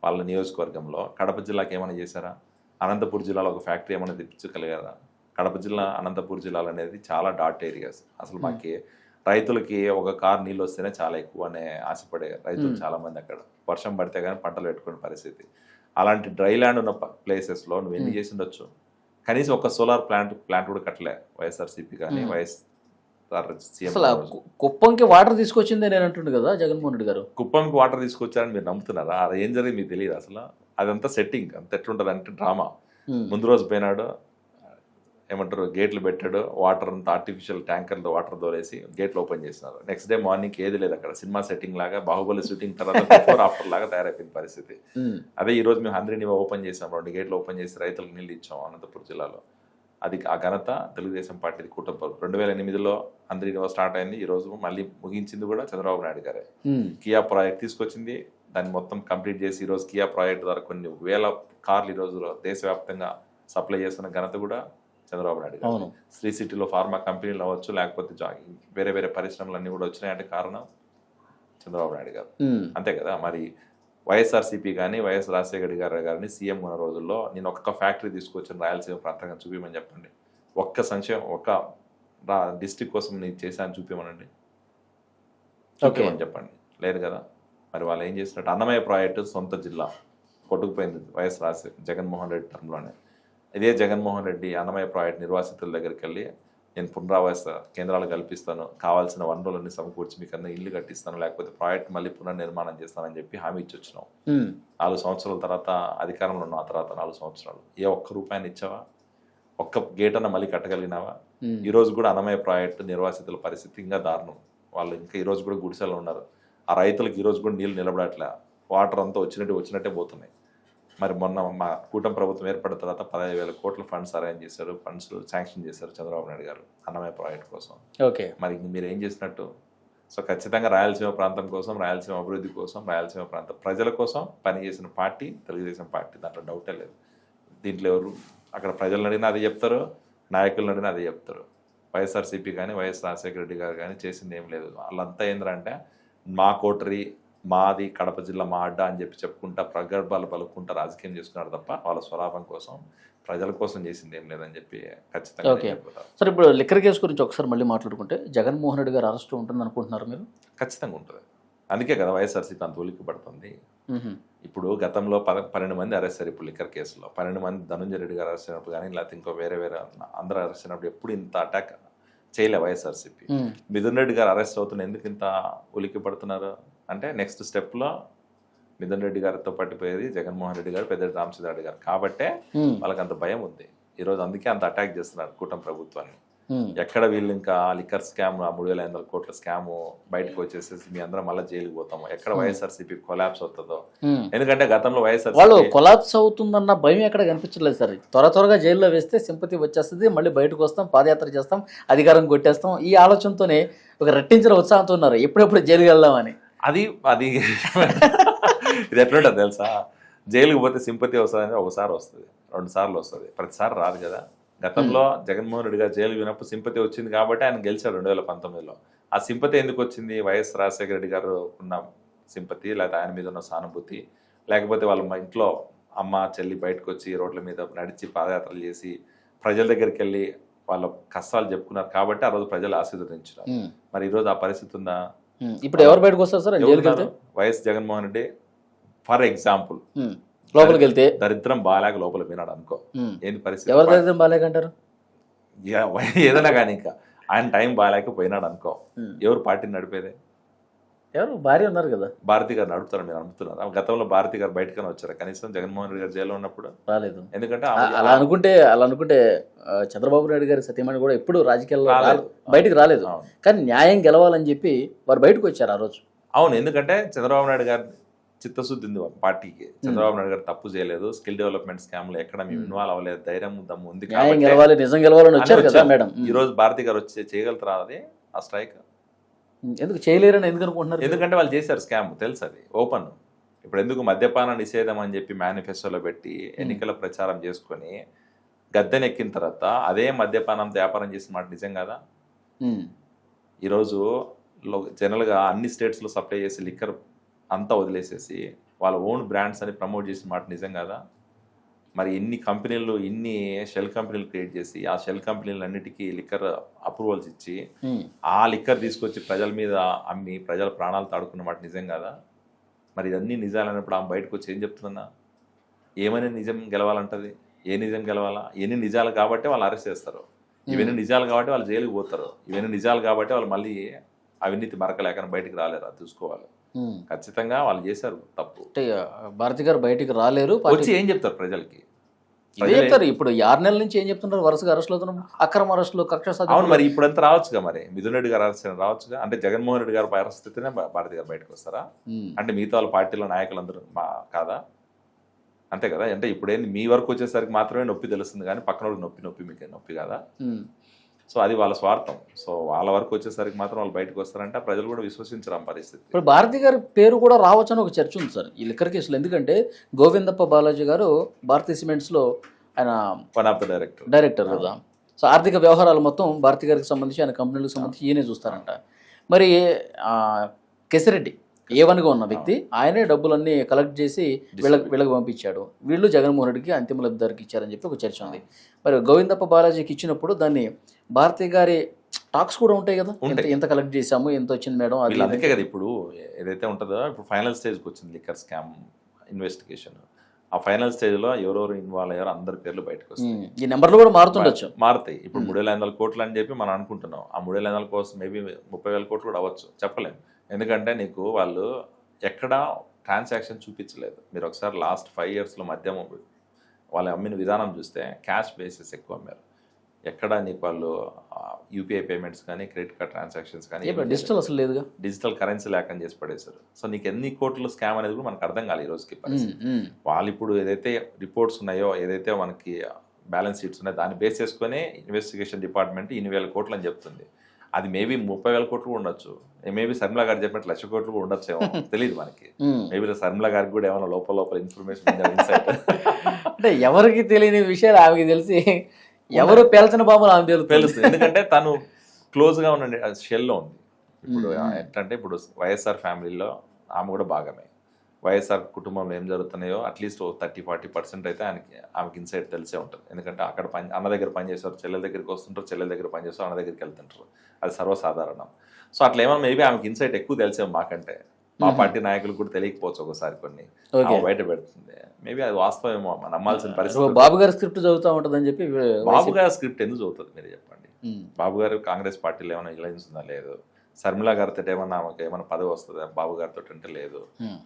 వాళ్ళ నియోజకవర్గంలో కడప జిల్లాకి ఏమైనా చేశారా? అనంతపూర్ జిల్లాలో ఒక ఫ్యాక్టరీ ఏమైనా తెప్పించగలిగారా? కడప జిల్లా, అనంతపూర్ జిల్లాలు అనేది చాలా డాట్ ఏరియాస్. అసలు మాకి రైతులకి ఒక కార్ నీళ్ళు వస్తేనే చాలా ఎక్కువ అనే ఆశపడే రైతులు చాలా మంది అక్కడ. వర్షం పడితే కానీ పంటలు పెట్టుకునే పరిస్థితి. అలాంటి డ్రై ల్యాండ్ ఉన్న ప్లేసెస్లో నువ్వు ఎన్ని చేసి ఉండొచ్చు? కనీసం ఒక సోలార్ ప్లాంట్ కూడా కట్టలే వైఎస్ఆర్సీపీ కానీ కుప్పంకి వాటర్ తీసుకొచ్చిందే నేను అంటుండే కదా జగన్మోహన్ రెడ్డి గారు. కుప్పంకి వాటర్ తీసుకొచ్చారని మీరు నమ్ముతున్నారా? అది ఏం జరిగింది మీకు తెలియదు అసలు. అదంతా సెట్టింగ్, అంత ఎట్లుంటుంది అంటే డ్రామా. ముందు రోజు పోయినాడు, ఏమంటారు గేట్లు పెట్టాడు, వాటర్ అంతా ఆర్టిఫిషియల్ ట్యాంకర్లో వాటర్ దోలేసి గేట్లు ఓపెన్ చేసినారు. నెక్స్ట్ డే మార్నింగ్ ఏది లేదు అక్కడ. సినిమా సెట్టింగ్ లాగా, బాహుబలి షూటింగ్ తర్వాత బిఫోర్ ఆఫ్టర్ లాగా తయారైపోయిన పరిస్థితి. అదే ఈ రోజు మేము హంద్రీని ఓపెన్ చేసాం, 2 గేట్లు ఓపెన్ చేసి రైతులకు నీళ్ళు ఇచ్చాం అనంతపురం జిల్లాలో. అది ఆ ఘనత తెలుగుదేశం పార్టీది. కూటమి 2008లో హంద్రీని స్టార్ట్ అయింది, ఈ రోజు మళ్ళీ ముగించింది కూడా చంద్రబాబు నాయుడు గారే. కియా ప్రాజెక్ట్ తీసుకొచ్చింది, దాన్ని మొత్తం కంప్లీట్ చేసి ఈరోజు కియా ప్రాజెక్ట్ ద్వారా కొన్ని వేల కార్లు ఈ రోజు దేశవ్యాప్తంగా సప్లై చేస్తున్న ఘనత కూడా చంద్రబాబు నాయుడు గారు. శ్రీ సిటీలో ఫార్మా కంపెనీలు అవ్వచ్చు, లేకపోతే వేరే వేరే పరిశ్రమలు అన్ని కూడా వచ్చినాయంటే కారణం చంద్రబాబు నాయుడు గారు. అంతే కదా. మరి వైఎస్ఆర్సీపీ కానీ వైఎస్ రాజశేఖర గారిని సీఎం ఉన్న రోజుల్లో నేను ఒక్క ఫ్యాక్టరీ తీసుకొచ్చిన రాయలసీమ ప్రాంతంగా చూపించమని చెప్పండి. ఒక్క సంక్షేమం, ఒక్క డిస్ట్రిక్ట్ కోసం నేను చేశాను చూపించమనండి, చూపించమని చెప్పండి. లేదు కదా. మరి వాళ్ళు ఏం చేసినట్టు అన్నమయ్య ప్రాజెక్టు సొంత జిల్లా కొట్టుకుపోయింది వైఎస్ జగన్మోహన్ రెడ్డి టర్మ్లోనే. ఇదే జగన్మోహన్ రెడ్డి అన్నమయ్య ప్రాజెక్ట్ నిర్వాసితుల దగ్గరికి వెళ్ళి నేను పునరావాస కేంద్రాలు కల్పిస్తాను, కావాల్సిన వనరులన్నీ సమకూర్చి మీకు అన్న ఇల్లు కట్టిస్తాను, లేకపోతే ప్రాజెక్ట్ మళ్ళీ పునర్నిర్మాణం చేస్తానని చెప్పి హామీ ఇచ్చి వచ్చినాం. 4 సంవత్సరాల తర్వాత అధికారంలో ఉన్నాం. ఆ తర్వాత 4 సంవత్సరాలు ఏ ఒక్క రూపాయిని ఇచ్చావా? ఒక్క గేట్ అన్న మళ్ళీ కట్టగలిగినావా? ఈ రోజు కూడా అన్నమయ్య ప్రాజెక్టు నిర్వాసితుల పరిస్థితి ఇంకా దారుణం. వాళ్ళు ఇంకా ఈ రోజు కూడా గుడిసెలో ఉన్నారు. ఆ రైతులకు ఈ రోజు కూడా నీళ్ళు నిలబడట్లే, వాటర్ అంతా వచ్చినట్టే పోతున్నాయి. మరి మొన్న మా కూటమి ప్రభుత్వం ఏర్పడిన తర్వాత 15,000 కోట్ల ఫండ్స్ అరేంజ్ చేశారు, ఫండ్స్ శాంక్షన్ చేశారు చంద్రబాబు నాయుడు గారు అన్నమయ్య ప్రాజెక్ట్ కోసం. ఓకే. మరి మీరు ఏం చేసినట్టు? సో ఖచ్చితంగా రాయలసీమ ప్రాంతం కోసం, రాయలసీమ అభివృద్ధి కోసం, రాయలసీమ ప్రాంత ప్రజల కోసం పనిచేసిన పార్టీ తెలుగుదేశం పార్టీ, దాంట్లో డౌటే లేదు. దీంట్లో ఎవరు అక్కడ ప్రజలను అడిగినా అదే చెప్తారు, నాయకులను అడిగినా అదే చెప్తారు. వైఎస్ఆర్సీపీ కానీ వైఎస్ రాజశేఖర రెడ్డి గారు కానీ చేసింది ఏం లేదు. వాళ్ళంతా ఏంటంటే మా కోటరీ, మాది కడప జిల్లా, మా అడ్డా అని చెప్పి చెప్పుకుంటా ప్రగల్భాలు పలుకుంటా రాజకీయం చేసుకున్నారు తప్ప వాళ్ళ స్వలాభం కోసం, ప్రజల కోసం చేసింది ఏం లేదని చెప్పి ఖచ్చితంగా చెప్తారు. సార్, ఇప్పుడు లిక్కర్ కేసు గురించి ఒకసారి మళ్ళీ మాట్లాడుకుంటే జగన్మోహన్ రెడ్డి గారు అరెస్ట్ ఉంటుంది అనుకుంటున్నారు మీరు? ఖచ్చితంగా ఉంటుంది. అందుకే కదా వైఎస్ఆర్సీపీ అంత ఉలిక్కిపడుతుంది. ఇప్పుడు గతంలో 12 మంది అరెస్ట్ అయ్యారు. ఇప్పుడు లిక్కర్ కేసులో 12 మంది ధనంజయ రెడ్డి గారు అరెస్ట్ అయినప్పుడు కానీ, లేకపోతే ఇంకో వేరే అందరూ అరెస్ట్ అయినప్పుడు ఎప్పుడు ఇంత అటాక్ చేయలే వైఎస్ఆర్సీపీ. మిథున్ రెడ్డి గారు అరెస్ట్ అవుతున్న ఎందుకు ఇంత ఉలిక్కి పడుతున్నారు అంటే నెక్స్ట్ స్టెప్లో మిథున్ రెడ్డి గారితో పట్టిపోయేది జగన్మోహన్ రెడ్డి గారు, పెద్దిరెడ్డి రామచంద్రారెడ్డి గారు. కాబట్టే వాళ్ళకి అంత భయం ఉంది ఈరోజు. అందుకే అంత అటాక్ చేస్తున్నారు కూటమి ప్రభుత్వాన్ని. ఎక్కడ వీళ్ళు ఇంకా లిక్కర్ స్కామ్, 3,500 కోట్ల స్కామ్ బయటకు వచ్చేసేసి మీ అందరం మళ్ళీ జైలుకి పోతాము, ఎక్కడ వైఎస్ఆర్సీపీ కొలాప్స్ అవుతుందో. ఎందుకంటే గతంలో వైఎస్ఆర్ వాళ్ళు కొలాప్స్ అవుతుందన్న భయం ఎక్కడ కనిపించలేదు సార్. త్వరగా జైల్లో వేస్తే సింపతి వచ్చేస్తుంది, మళ్ళీ బయటకు వస్తాం, పాదయాత్ర చేస్తాం, అధికారం కొట్టేస్తాం, ఈ ఆలోచనతోనే ఒక రెట్టించిన ఉత్సాహంతో ఉన్నారు ఎప్పుడెప్పుడు జైలుకి వెళ్దామని. అది ఇది ఎట్లుంటుంది తెలుసా, జైలుకి పోతే సింపతి వస్తుందని ఒకసారి వస్తుంది, 2 సార్లు వస్తుంది, ప్రతిసారి రాదు కదా. గతంలో జగన్మోహన్ రెడ్డి గారు జైలు వినప్పుడు సింపతి వచ్చింది కాబట్టి ఆయన గెలిచాడు 2019లో. ఆ సింపతి ఎందుకు వచ్చింది? వైఎస్ రాజశేఖర రెడ్డి గారు ఉన్న సింపతి, లేకపోతే ఆయన మీద ఉన్న సానుభూతి, లేకపోతే వాళ్ళ మా ఇంట్లో అమ్మ చెల్లి బయటకు వచ్చి రోడ్ల మీద నడిచి పాదయాత్రలు చేసి ప్రజల దగ్గరికి వెళ్ళి వాళ్ళ కష్టాలు చెప్పుకున్నారు కాబట్టి ఆ రోజు ప్రజలు ఆశీర్వదించారు. మరి ఈరోజు ఆ పరిస్థితి ఉందా? ఇప్పుడు ఎవరు బయటకు వస్తారు sir? YS Jaganmohan Reddy for example లోపలికి వెళ్తే దరిద్రం బాలేక లోపల వినాడు అనుకో, ఏంది పరిస్థితి? ఎవరు దరిద్రం బాలేకంటారు? ఏదైనా కానీ ఇంకా ఆయన టైం బాగాలేక పోయినాడు అనుకో, ఎవరు పార్టీని నడిపేదే? ఎవరు? భార్య ఉన్నారు కదా. భారతి గారు నడుపుతారు, మీరు నడుపుతున్నారు. గతంలో భారతి గారు బయటకనే వచ్చారు కనీసం జగన్మోహన్ రెడ్డి గారు జైల్లో ఉన్నప్పుడు? రాలేదు. ఎందుకంటే అలా అనుకుంటే చంద్రబాబు నాయుడు గారి సతీమణి కూడా ఎప్పుడు రాజకీయాల్లో బయటకు రాలేదు. కానీ న్యాయం గెలవాలని చెప్పి వారు బయటకు వచ్చారు ఆ రోజు. అవును, ఎందుకంటే చంద్రబాబు నాయుడు గారు చిత్తశుద్ధి ఉంది పార్టీకి. చంద్రబాబు నాయుడు గారు తప్పు చేయలేదు, స్కిల్ డెవలప్మెంట్ స్కామ్ లో ఎక్కడ మేము ఇన్వాల్వ్ అవ్వలేదు, ధైర్యం దమ్ము ఉంది, నిజం గెలవాలని వచ్చారు కదా మేడం. ఈ రోజు భారతి గారు వచ్చి చేయగలుగుతారా అది ఆ స్ట్రైక్? ఎందుకు చేయలేరని ఎందుకు అనుకుంటున్నారు? ఎందుకంటే వాళ్ళు చేశారు స్కామ్, తెలుసు అది ఓపెన్. ఇప్పుడు ఎందుకు మద్యపాన నిషేధం అని చెప్పి మేనిఫెస్టోలో పెట్టి ఎన్నికల ప్రచారం చేసుకొని గద్దెనెక్కిన తర్వాత అదే మద్యపానంతో వ్యాపారం చేసిన మాట నిజం కదా? ఈరోజు జనరల్గా అన్ని స్టేట్స్లో సప్లై చేసి లిక్కర్ అంతా వదిలేసేసి వాళ్ళ ఓన్ బ్రాండ్స్ అని ప్రమోట్ చేసిన మాట నిజం కదా? మరి ఇన్ని కంపెనీలు, ఇన్ని షెల్ కంపెనీలు క్రియేట్ చేసి ఆ షెల్ కంపెనీలన్నిటికీ లిక్కర్ అప్రూవల్స్ ఇచ్చి ఆ లిక్కర్ తీసుకొచ్చి ప్రజల మీద అమ్మి ప్రజల ప్రాణాలు తాడుకున్న మాట నిజం కదా? మరి ఇదన్నీ నిజాలన్నప్పుడు ఆమె బయటకు వచ్చి ఏం చెప్తుందన్నా? ఏమైనా నిజం గెలవాలంటది? ఏ నిజం గెలవాలా? ఎన్ని నిజాలు కాబట్టి వాళ్ళు అరెస్ట్ చేస్తారు, ఇవన్నీ నిజాలు కాబట్టి వాళ్ళు జైలుకి పోతారు, ఇవన్నీ నిజాలు కాబట్టి వాళ్ళు మళ్ళీ అవినీతి మరకలేక బయటకు రాలేరు. అది చూసుకోవాలి. ఖచ్చితంగా వాళ్ళు చేశారు తప్పు. భారతి గారు బయటికి రాలేరు, వచ్చి ఏం చెప్తారు ప్రజలకి? చెప్తారు. ఇప్పుడు 6 నెలల నుంచి ఏం చెప్తున్నారు? వరుసగా అరెస్టులు అవుతున్నారు, అక్రమ అరెస్టులు, కక్ష సాధింపు. అవును, మరి ఇప్పుడంతా రావచ్చుగా, మరి మిథున్ రెడ్డి గారు అరెస్ట్ రావచ్చుగా. అంటే జగన్మోహన్ రెడ్డి గారు పరిస్థితినే భారతి గారు బయటకు వస్తారా? అంటే మిగతా వాళ్ళ పార్టీలో నాయకులందరూ కాదా? అంతే కదా. అంటే ఇప్పుడేంది మీ వరకు వచ్చేసరికి మాత్రమే నొప్పి తెలుస్తుంది, కానీ పక్కన నొప్పి మీకు నొప్పి కాదా? సో అది వాళ్ళ స్వార్థం. సో వాళ్ళ వరకు వచ్చేసరికి మాత్రం వాళ్ళు బయటకు వస్తారంటే ప్రజలు కూడా విశ్వసించరు పరిస్థితి. ఇప్పుడు భారతి గారి పేరు కూడా రావచ్చని ఒక చర్చ ఉంది సార్ ఈ లిక్కర్ కేసులో. ఎందుకంటే గోవిందప్ప బాలాజీ గారు భారతీ సిమెంట్స్లో ఆయన వన్ ఆఫ్ ద డైరెక్టర్ కదా. సో ఆర్థిక వ్యవహారాలు మొత్తం భారతి గారికి సంబంధించి, ఆయన కంపెనీలకు సంబంధించి ఈయనే చూస్తారంట. మరి కేసిరెడ్డి A1గా ఉన్న వ్యక్తి ఆయనే డబ్బులన్నీ కలెక్ట్ చేసి వీళ్ళకి పంపించాడు, వీళ్ళు జగన్మోహన్ రెడ్డికి అంతిమ లబ్ధిదారికి ఇచ్చారని చెప్పి ఒక చర్చ ఉంది. మరి గోవిందప్ప బాలాజీకి ఇచ్చినప్పుడు దాన్ని భారతి గారి టాక్స్ కూడా ఉంటాయి కదా, ఎంత కలెక్ట్ చేసాము, ఎంత వచ్చింది మేడం, అది అందుకే కదా. ఇప్పుడు ఏదైతే ఉంటుందో, ఇప్పుడు ఫైనల్ స్టేజ్కి వచ్చింది లిక్కర్ స్కామ్ ఇన్వెస్టిగేషన్. ఆ ఫైనల్ స్టేజ్లో ఎవరెవరు ఇన్వాల్వ్ అయ్యారో అందరి పేర్లు బయటకు వస్తాయి. ఈ నెంబర్లు కూడా మారుతాయి. ఇప్పుడు 3,500 కోట్లు అని చెప్పి మనం అనుకుంటున్నాం. ఆ 3,500 కోసం మేబీ 30,000 కోట్లు కూడా అవ్వచ్చు, చెప్పలేము. ఎందుకంటే నీకు వాళ్ళు ఎక్కడా ట్రాన్సాక్షన్ చూపించలేదు. మీరు ఒకసారి లాస్ట్ 5 yearsలో మద్యం వాళ్ళు అమ్మిన విధానం చూస్తే క్యాష్ బేసిస్ ఎక్కువ అమ్మారు. ఎక్కడ నీకు వాళ్ళు యూపీఐ పేమెంట్స్ కానీ క్రెడిట్ కార్డ్ ట్రాన్సాక్షన్స్ కానీ డిజిటల్ అసలు లేదుగా, డిజిటల్ కరెన్సీ లేకుండా చేసి పడేశారు. సో నీకు ఎన్ని కోట్ల స్కామ్ అనేది కూడా మనకు అర్థం కాదు ఈ రోజుకి పరిస్థితి. వాళ్ళు ఇప్పుడు ఏదైతే రిపోర్ట్స్ ఉన్నాయో, ఏదైతే మనకి బ్యాలెన్స్ షీట్స్ ఉన్నాయో దాన్ని బేస్ చేసుకుని ఇన్వెస్టిగేషన్ డిపార్ట్మెంట్ 8,000 కోట్లు అని చెప్తుంది. అది మేబీ 30,000 కోట్లు కూడా ఉండొచ్చు, మేబీ శర్మిల గారు చెప్పినట్టు 1,00,000 కోట్లు కూడా ఉండొచ్చు ఏమో తెలియదు మనకి. మేబీ శర్మిల గారికి కూడా ఏమైనా లోపల ఇన్ఫర్మేషన్ ఇన్సైట్ అంటే ఎవరికి తెలియని విషయాలు ఆమెకి తెలిసి, ఎవరు పేల్చిన బాబులు ఆమె తెలుస్తుంది. ఎందుకంటే తను క్లోజ్గా ఉన్న షెల్లో ఉంది. ఇప్పుడు ఎట్లంటే ఇప్పుడు వైఎస్ఆర్ ఫ్యామిలీలో ఆమె కూడా భాగమే. వైఎస్ఆర్ కుటుంబంలో ఏం జరుగుతున్నాయో అట్లీస్ట్ 30-40% అయితే ఆమెకి ఇన్సైట్ తెలిసే ఉంటుంది. ఎందుకంటే అక్కడ అన్న దగ్గర పనిచేస్తారు, చెల్లెల దగ్గరికి వస్తుంటారు, చెల్లెల దగ్గర పనిచేస్తారు, అన్న దగ్గరికి వెళ్తుంటారు, అది సర్వసాధారణం. సో అట్లా ఏమన్నా మేబీ ఆమెకి ఇన్సైట్ ఎక్కువ తెలిసే మాకంటే. మా పార్టీ నాయకులకు కూడా తెలియకపోవచ్చు ఒకసారి, కొన్ని బయట పెడుతుంది. మేబీ అది వాస్తవమేమో నమ్మాల్సిన పరిస్థితి. బాబు గారి స్క్రిప్ట్ చదువుతూ ఉంటుందని చెప్పి. బాబు గారి స్క్రిప్ట్ ఎందుకు చదువుతుంది మీరు చెప్పండి? బాబు గారు కాంగ్రెస్ పార్టీలో ఏమైనా ఇలయన్స్ ఉందా? లేదు. శర్మిలా గారితో ఏమన్నా ఆమెకు ఏమైనా పదవి వస్తుందా బాబు గారితో అంటే లేదు.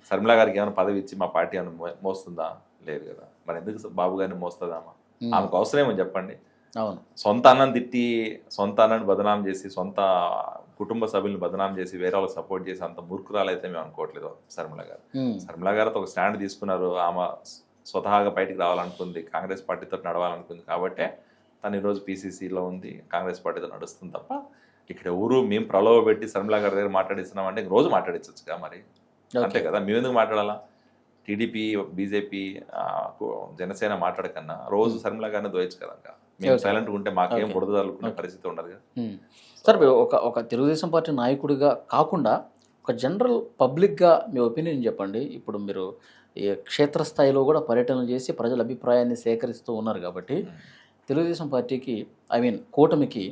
శర్మిలా గారికి ఏమైనా పదవి ఇచ్చి మా పార్టీ ఏమైనా మోస్తుందా? లేదు కదా. మరి ఎందుకు బాబు గారిని మోస్తుందామా? ఆమెకు అవసరమేమో చెప్పండి. అవును, సొంత అన్నం తిట్టి, సొంత అన్నని బదనాం చేసి, సొంత కుటుంబ సభ్యులను బదనాం చేసి, వేరే వాళ్ళకి సపోర్ట్ చేసి అంత మూర్ఖురాలు అయితే మేము అనుకోవట్లేదు శర్మిల గారు. శర్మిల గారితో ఒక స్టాండ్ తీసుకున్నారు. ఆమె స్వతహాగా బయటికి రావాలనుకుంది, కాంగ్రెస్ పార్టీతో నడవాలనుకుంది కాబట్టే తను ఈరోజు పీసీసీలో ఉంది, కాంగ్రెస్ పార్టీతో నడుస్తుంది తప్ప ఇక్కడ ఎవరు మేము ప్రలోభ పెట్టి శర్మిల గారి దగ్గర మాట్లాడిస్తున్నాం అంటే రోజు మాట్లాడించచ్చుగా మరి. అంతే కదా, మేము ఎందుకు మాట్లాడాలా? టీడీపీ, బీజేపీ, జనసేన మాట్లాడకన్నా రోజు శర్మిల గారిని దోయచ్చు కదా. మేము సైలెంట్గా ఉంటే మాకేం బురద తల్లుకునే పరిస్థితి ఉండదు కదా. సార్, ఒక తెలుగుదేశం పార్టీ నాయకుడిగా కాకుండా ఒక జనరల్ పబ్లిక్గా మీ ఒపీనియన్ చెప్పండి. ఇప్పుడు మీరు ఈ క్షేత్రస్థాయిలో కూడా పర్యటనలు చేసి ప్రజల అభిప్రాయాన్ని సేకరిస్తూ ఉన్నారు కాబట్టి తెలుగుదేశం పార్టీకి కూటమికి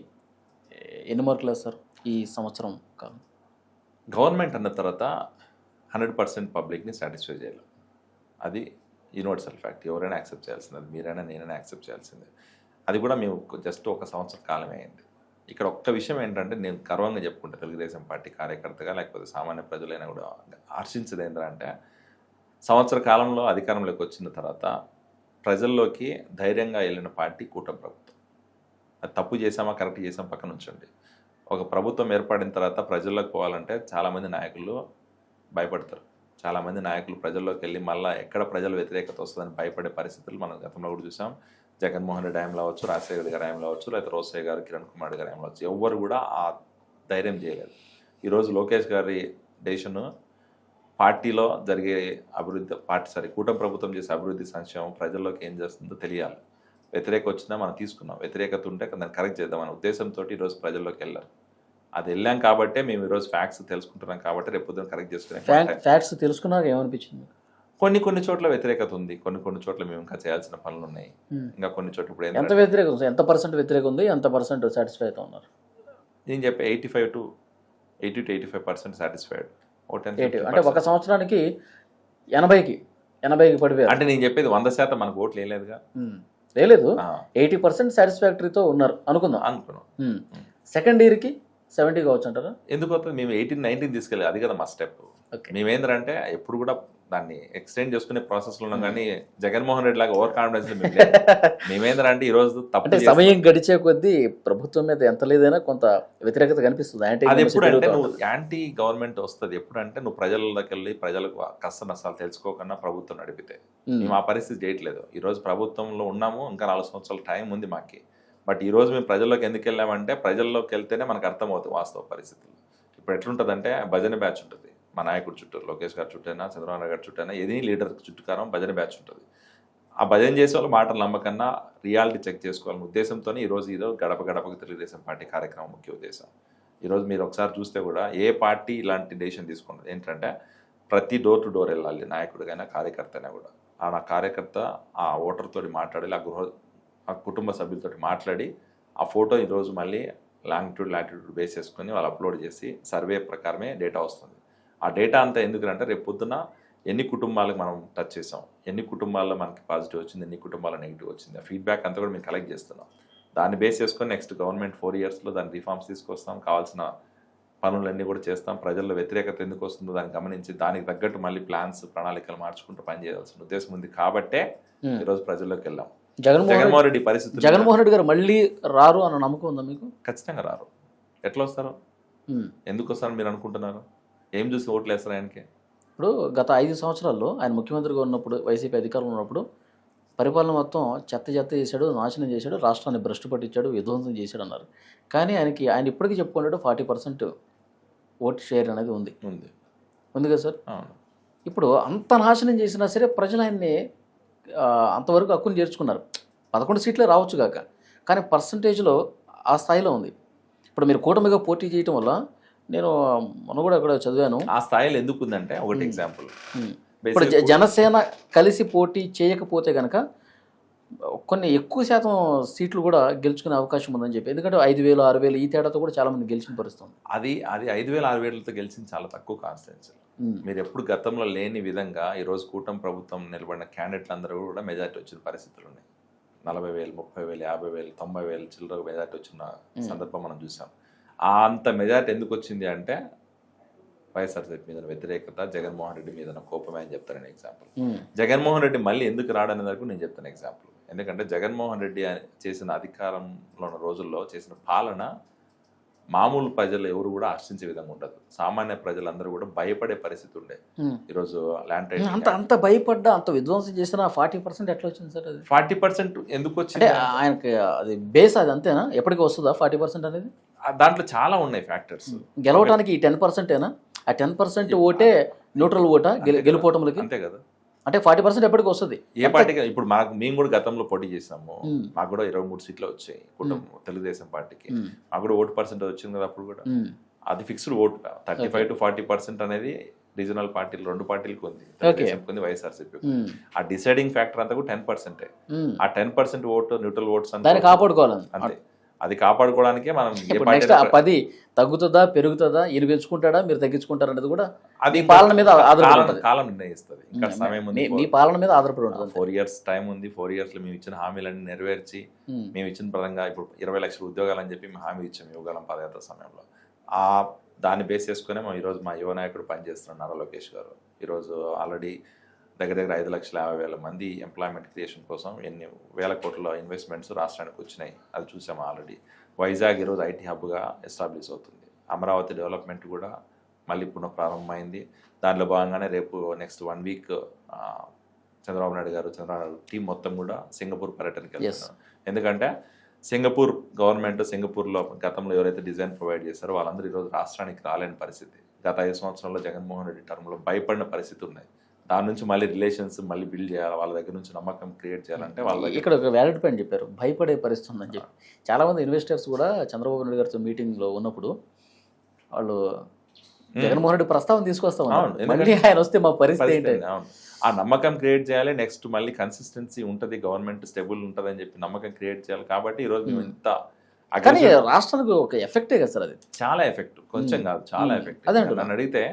ఎన్ని మార్కులు సార్ ఈ సంవత్సరం కాలం? గవర్నమెంట్ అన్న తర్వాత 100% పబ్లిక్ని సాటిస్ఫై చేయాలి. అది యూనివర్సల్ ఫ్యాక్ట్, ఎవరైనా యాక్సెప్ట్ చేయాల్సింది. అది మీరైనా నేనైనా యాక్సెప్ట్ చేయాల్సిందే. అది కూడా మేము జస్ట్ 1 సంవత్సరం కాలమే అయింది. ఇక్కడ ఒక్క విషయం ఏంటంటే, నేను గర్వంగా చెప్పుకుంటే తెలుగుదేశం పార్టీ కార్యకర్తగా లేకపోతే సామాన్య ప్రజలైనా కూడా హర్షించేది ఏంటంటే, సంవత్సర కాలంలో అధికారంలోకి వచ్చిన తర్వాత ప్రజల్లోకి ధైర్యంగా వెళ్ళిన పార్టీ కూటమి ప్రభుత్వం. అది తప్పు చేసామా కరెక్ట్ చేసామా పక్కన ఉంచండి. ఒక ప్రభుత్వం ఏర్పడిన తర్వాత ప్రజల్లోకి పోవాలంటే చాలామంది నాయకులు భయపడతారు. చాలామంది నాయకులు ప్రజల్లోకి వెళ్ళి మళ్ళీ ఎక్కడ ప్రజల వ్యతిరేకత వస్తుందని భయపడే పరిస్థితులు మనం గతంలో కూడా చూసాం. జగన్మోహన్ రెడ్డి హయాంలో అవ్వచ్చు, రాజశేఖర రెడ్డి గారి హయాంలో అవ్వచ్చు, లేకపోతే రోసయ్య గారు, కిరణ్ కుమార్ గారి హయాంలో అవ్వచ్చు. ఎవ్వరు కూడా ఆ ధైర్యం చేయలేదు. ఈరోజు లోకేష్ గారి డెసిషన్ పార్టీలో జరిగే అభివృద్ధి, కూటమి ప్రభుత్వం చేసే అభివృద్ధి సంక్షేమం ప్రజల్లోకి ఏం చేస్తుందో తెలియాలి. వ్యతిరేక వచ్చినా మనం తీసుకున్నాం, వ్యతిరేకత ఉంటే దాన్ని కరెక్ట్ చేద్దాం అనే ఉద్దేశంతో ఈరోజు ప్రజల్లోకి వెళ్ళారు. అది వెళ్ళాం కాబట్టే మేము ఈరోజు ఫ్యాక్ట్స్ తెలుసుకుంటున్నాం కాబట్టి రేపు పొద్దున కరెక్ట్ చేసుకున్నాం. ఫ్యాక్ట్స్ తెలుసుకున్నాక ఏమనిపించింది? కొన్ని చోట్ల వ్యతిరేకత ఉంది, కొన్ని చోట్ల మేము ఇంకా చేయాల్సిన పనులు ఉన్నాయి. ఇంకా కొన్ని చోట్ల ఇప్పుడు ఎంత వ్యతిరేకత ఉంది, ఎంత పర్సెంట్ వ్యతిరేకత ఉంది, ఎంత పర్సెంట్ సాటిస్ఫై అవుతా ఉన్నారు? నేను చెప్పే 80 to 85% సాటిస్ఫైడ్. అంటే ఒక సంవత్సరానికి 80కి పడిపోయారు. అంటే నేను చెప్పేది 100% మనకు ఓట్లు వేయలేదుగా. లేదు, 80% సాటిస్ఫాక్టరీతో ఉన్నారు అనుకున్నాం. సెకండ్ ఇయర్కి 70 కావచ్చు అంటారా? ఎందుకు అవుతుంది? మేము 18-19 తీసుకెళ్ళాలి, అది కదా మా స్టెప్. మేమేందంటే ఎప్పుడు కూడా దాన్ని ఎక్స్టెండ్ చేసుకునే ప్రాసెస్లో ఉన్నాం. కానీ జగన్మోహన్ రెడ్డి లాగా ఓవర్ కాన్ఫిడెన్స్ మేమేందంటే ఈ రోజు తప్పు సమయం గడిచే కొద్దీ ప్రభుత్వం మీద ఎంత లేదైనా కొంత వ్యతిరేకత కనిపిస్తుంది. అది ఎప్పుడంటే నువ్వు యాంటీ గవర్నమెంట్ వస్తుంది, ఎప్పుడంటే నువ్వు ప్రజల్లోకి వెళ్ళి ప్రజలకు కష్ట నష్టాలు తెలుసుకోకుండా ప్రభుత్వం నడిపితే. మేము ఆ పరిస్థితి చేయట్లేదు. ఈ రోజు ప్రభుత్వంలో ఉన్నాము, ఇంకా 4 సంవత్సరాల టైం ఉంది మాకి. బట్ ఈ రోజు మేము ప్రజల్లోకి ఎందుకు వెళ్ళామంటే ప్రజల్లోకి వెళ్తేనే మనకు అర్థమవుతుంది వాస్తవ పరిస్థితులు. ఇప్పుడు ఎట్లుంటుందంటే భజన బ్యాచ్ ఉంటుంది మా నాయకుడు చుట్టూ, లోకేష్ గారి చుట్టూ అయినా, చంద్రబాబు నాయుడు గారి చుట్టూ అయినా, ఏది లీడర్ చుట్టుకారం భజన బ్యాచ్ ఉంటుంది. ఆ భజన చేసే వాళ్ళు మాటలు నమ్మకన్నా రియాలిటీ చెక్ చేసుకోవాలనే ఉద్దేశంతోనే ఈరోజు ఇదో గడప గడపకు తెలుగుదేశం పార్టీ కార్యక్రమం ముఖ్య ఉద్దేశం. ఈరోజు మీరు ఒకసారి చూస్తే కూడా ఏ పార్టీ ఇలాంటి డెసిషన్ తీసుకున్నది ఏంటంటే ప్రతి డోర్ టు డోర్ వెళ్ళాలి, నాయకుడికైనా కార్యకర్త అయినా కూడా. ఆ కార్యకర్త ఆ ఓటర్తో మాట్లాడాలి, ఆ కుటుంబ సభ్యులతో మాట్లాడి ఆ ఫోటో ఈరోజు మళ్ళీ లాంగిట్యూడ్ బేస్ చేసుకుని వాళ్ళు అప్లోడ్ చేసి సర్వే ప్రకారమే డేటా వస్తుంది. ఆ డేటా అంతా ఎందుకంటే రేపు పొద్దున ఎన్ని కుటుంబాలకు మనం టచ్ చేసాం, ఎన్ని కుటుంబాల్లో మనకి పాజిటివ్ వచ్చింది, ఎన్ని కుటుంబాల్లో నెగిటివ్ వచ్చింది, ఆ ఫీడ్బ్యాక్ అంతా కూడా మేము కలెక్ట్ చేస్తున్నాం. దాన్ని బేస్ చేసుకొని నెక్స్ట్ గవర్నమెంట్ 4 yearsలో దాని రిఫార్మ్స్ తీసుకొస్తాం, కావాల్సిన పనులన్నీ కూడా చేస్తాం. ప్రజల్లో వ్యతిరేకత ఎందుకు వస్తుందో దాన్ని గమనించి దానికి తగ్గట్టు మళ్ళీ ప్లాన్స్, ప్రణాళికలు మార్చుకుంటూ పనిచేయాల్సిన ఉద్దేశం ఉంది కాబట్టే ఈరోజు ప్రజల్లోకి వెళ్ళాం. జగన్మోహన్ రెడ్డి పరిస్థితి, జగన్మోహన్ రెడ్డి గారు మళ్ళీ రారు అన్న నమ్మకం ఉందా మీకు? ఖచ్చితంగా రారు. ఎట్లా వస్తారు, ఎందుకు వస్తారని మీరు అనుకుంటున్నారు? ఏం చూసి ఓట్లు వేస్తారు ఆయనకి? ఇప్పుడు గత 5 సంవత్సరాల్లో ఆయన ముఖ్యమంత్రిగా ఉన్నప్పుడు, వైసీపీ అధికారంలో ఉన్నప్పుడు పరిపాలన మొత్తం చెత్త చేశాడు, నాశనం చేశాడు, రాష్ట్రాన్ని భ్రష్టు పట్టించాడు, విధ్వంసం చేశాడు అన్నారు. కానీ ఆయన ఇప్పటికీ చెప్పుకున్నాడు 40% ఓట్ షేర్ అనేది ఉంది కదా సార్. ఇప్పుడు అంత నాశనం చేసినా సరే ప్రజలు ఆయన్ని అంతవరకు హక్కును చేర్చుకున్నారు. 11 సీట్లే రావచ్చు కాక, కానీ పర్సంటేజ్లో ఆ స్థాయిలో ఉంది. ఇప్పుడు మీరు కూటమిగా పోటీ చేయటం వల్ల, నేను మొన్న కూడా అక్కడ చదివాను, ఆ స్థాయిలో ఎందుకు ఉందంటే ఒకటి ఎగ్జాంపుల్, ఇప్పుడు జనసేన కలిసి పోటీ చేయకపోతే కనుక కొన్ని ఎక్కువ శాతం సీట్లు కూడా గెలుచుకునే అవకాశం ఉందని చెప్పి. ఎందుకంటే 5,000, 6,000 ఈ తేడాతో కూడా చాలా మంది గెలిచిన పరిస్థితుంది. అది 5,000, 6,000తో గెలిచింది చాలా తక్కువ కాన్స్టిట్యున్సీ. మీరు ఎప్పుడు గతంలో లేని విధంగా ఈరోజు కూటమి ప్రభుత్వం నిలబడిన క్యాండిడేట్లు అందరూ కూడా మెజార్టీ వచ్చిన పరిస్థితులు ఉన్నాయి. 40,000, 30,000, 50,000, 90,000 చిల్లర మెజార్టీ వచ్చిన సందర్భం మనం చూసాం. అంత మెజారిటీ ఎందుకు వచ్చింది అంటే వైఎస్ఆర్సీపీ మీద వ్యతిరేకత, జగన్మోహన్ రెడ్డి మీద కోపమే అని చెప్తాను నేను ఎగ్జాంపుల్. జగన్మోహన్ రెడ్డి మళ్ళీ ఎందుకు రాడనే వరకు నేను చెప్తాను ఎగ్జాంపుల్. ఎందుకంటే జగన్మోహన్ రెడ్డి చేసిన అధికారంలో ఉన్న రోజుల్లో చేసిన పాలన మామూలు ప్రజలు ఎవరు కూడా హర్షించే విధంగా ఉండదు. సామాన్య ప్రజలందరూ కూడా భయపడే పరిస్థితి ఉండే. ఈరోజు ల్యాండ్ అంత భయపడ్డా అంత విధ్వంసం చేసిన 40% ఎట్లా వచ్చింది సార్? అది 40% ఎందుకు వచ్చింది? ఆయనకి అది బేస్ అది అంతేనా? ఎప్పటికీ వస్తుందా 40% అనేది? దాంట్లో చాలా ఉన్నాయి ఫ్యాక్టర్స్. గెలవడానికి ఈ 10%ఏనా? ఆ 10% ఓటే న్యూట్రల్ ఓటా గెలుపోవటంలోకి? అంతే కదా. అంటే 40% ఎప్పటికి వస్తుంది. ఏ పార్టీకి? ఇప్పుడు మేము కూడా గతంలో పోటీ చేసాము, మాకు కూడా 23 సీట్లు వచ్చాయి తెలుగుదేశం పార్టీకి. మాకు కూడా ఓటు పర్సెంటేజ్ వచ్చింది కదా అప్పుడు కూడా. అది ఫిక్స్డ్ ఓటు 35 to 40% అనేది రీజనల్ పార్టీలు 2 పార్టీలకు ఉంది, తెలుగుదేశంకి వైఎస్ఆర్సీపీ. ఆ డిసైడింగ్ ఫ్యాక్టర్ అంతా కూడా 10%. ఆ 10% ఓటు న్యూట్రల్ ఓట్స్ దాన్ని కాపాడుకోవాలి. అంతే. అది కాపాడుకోవడానికే మనం నెక్స్ట్ ఆ 10 తగ్గుతుందా పెరుగుతుందా, ఈయన పెంచుకుంటాడా మీరు తగ్గించుకుంటారు అనేది కూడా అది పాలన మీద ఆధారపడి కాలం నిర్ణయిస్తుంది. ఇంకా సమయం ఉంది, మీ పాలన మీద ఆధారపడి ఉంటుంది. 4 years టైం ఉంది. 4 years లో మేము ఇచ్చిన హామీలన్నీ నెరవేర్చి మేము ఇచ్చిన పరంగా ఇప్పుడు 20 లక్షల ఉద్యోగాలు అని చెప్పి మేము హామీ ఇచ్చాము యువగలం పదయాత్ర సమయంలో. దాన్ని బేస్ చేసుకునే మేము ఈరోజు మా యువ నాయకుడు పనిచేస్తున్నాం నారా లోకేష్ గారు. ఈరోజు ఆల్రెడీ దగ్గర 5,50,000 మంది ఎంప్లాయ్మెంట్ క్రియేషన్ కోసం ఎన్ని వేల కోట్ల ఇన్వెస్ట్మెంట్స్ రాష్ట్రానికి వచ్చినాయి, అది చూసాము ఆల్రెడీ. వైజాగ్ ఈరోజు ఐటీ హబ్గా ఎస్టాబ్లిష్ అవుతుంది. అమరావతి డెవలప్మెంట్ కూడా మళ్ళీ పునః ప్రారంభమైంది. దాంట్లో భాగంగానే రేపు నెక్స్ట్ 1 week చంద్రబాబు నాయుడు గారు టీం మొత్తం కూడా సింగపూర్ పర్యటనకి వెళ్తున్నారు. ఎందుకంటే సింగపూర్ గవర్నమెంట్, సింగపూర్లో గతంలో ఎవరైతే డిజైన్ ప్రొవైడ్ చేశారో వాళ్ళందరూ ఈరోజు రాష్ట్రానికి రాలేని పరిస్థితి. గత 5 సంవత్సరాల్లో జగన్మోహన్ రెడ్డి టర్మ్లో భయపడిన పరిస్థితి ఉన్నాయి. దాని నుంచి మళ్ళీ రిలేషన్స్ మళ్ళీ బిల్డ్ చేయాలి, వాళ్ళ దగ్గర నుంచి నమ్మకం క్రియేట్ చేయాలంటే వాళ్ళ ఇక్కడ ఒక వ్యాలిడ్ పాయింట్ చెప్పారు, భయపడే పరిస్థితి ఉందని చెప్పి. చాలామంది ఇన్వెస్టర్స్ కూడా చంద్రబాబు నాయుడు గారితో మీటింగ్లో ఉన్నప్పుడు వాళ్ళు జగన్మోహన్ రెడ్డి ప్రస్తావన తీసుకొస్తా ఉన్నారు, మళ్ళీ ఆయన వస్తే మా పరిస్థితి ఏంటి? ఆ నమ్మకం క్రియేట్ చేయాలి. నెక్స్ట్ మళ్ళీ కన్సిస్టెన్సీ ఉంటుంది, గవర్నమెంట్ స్టేబుల్ ఉంటుంది అని చెప్పి నమ్మకం క్రియేట్ చేయాలి. కాబట్టి ఈరోజు మేము ఇంత కానీ రాష్ట్రానికి ఒక ఎఫెక్టే కదా సార్ అది. చాలా ఎఫెక్ట్, కొంచెం కాదు చాలా ఎఫెక్ట్. అదే నన్ను అడిగితే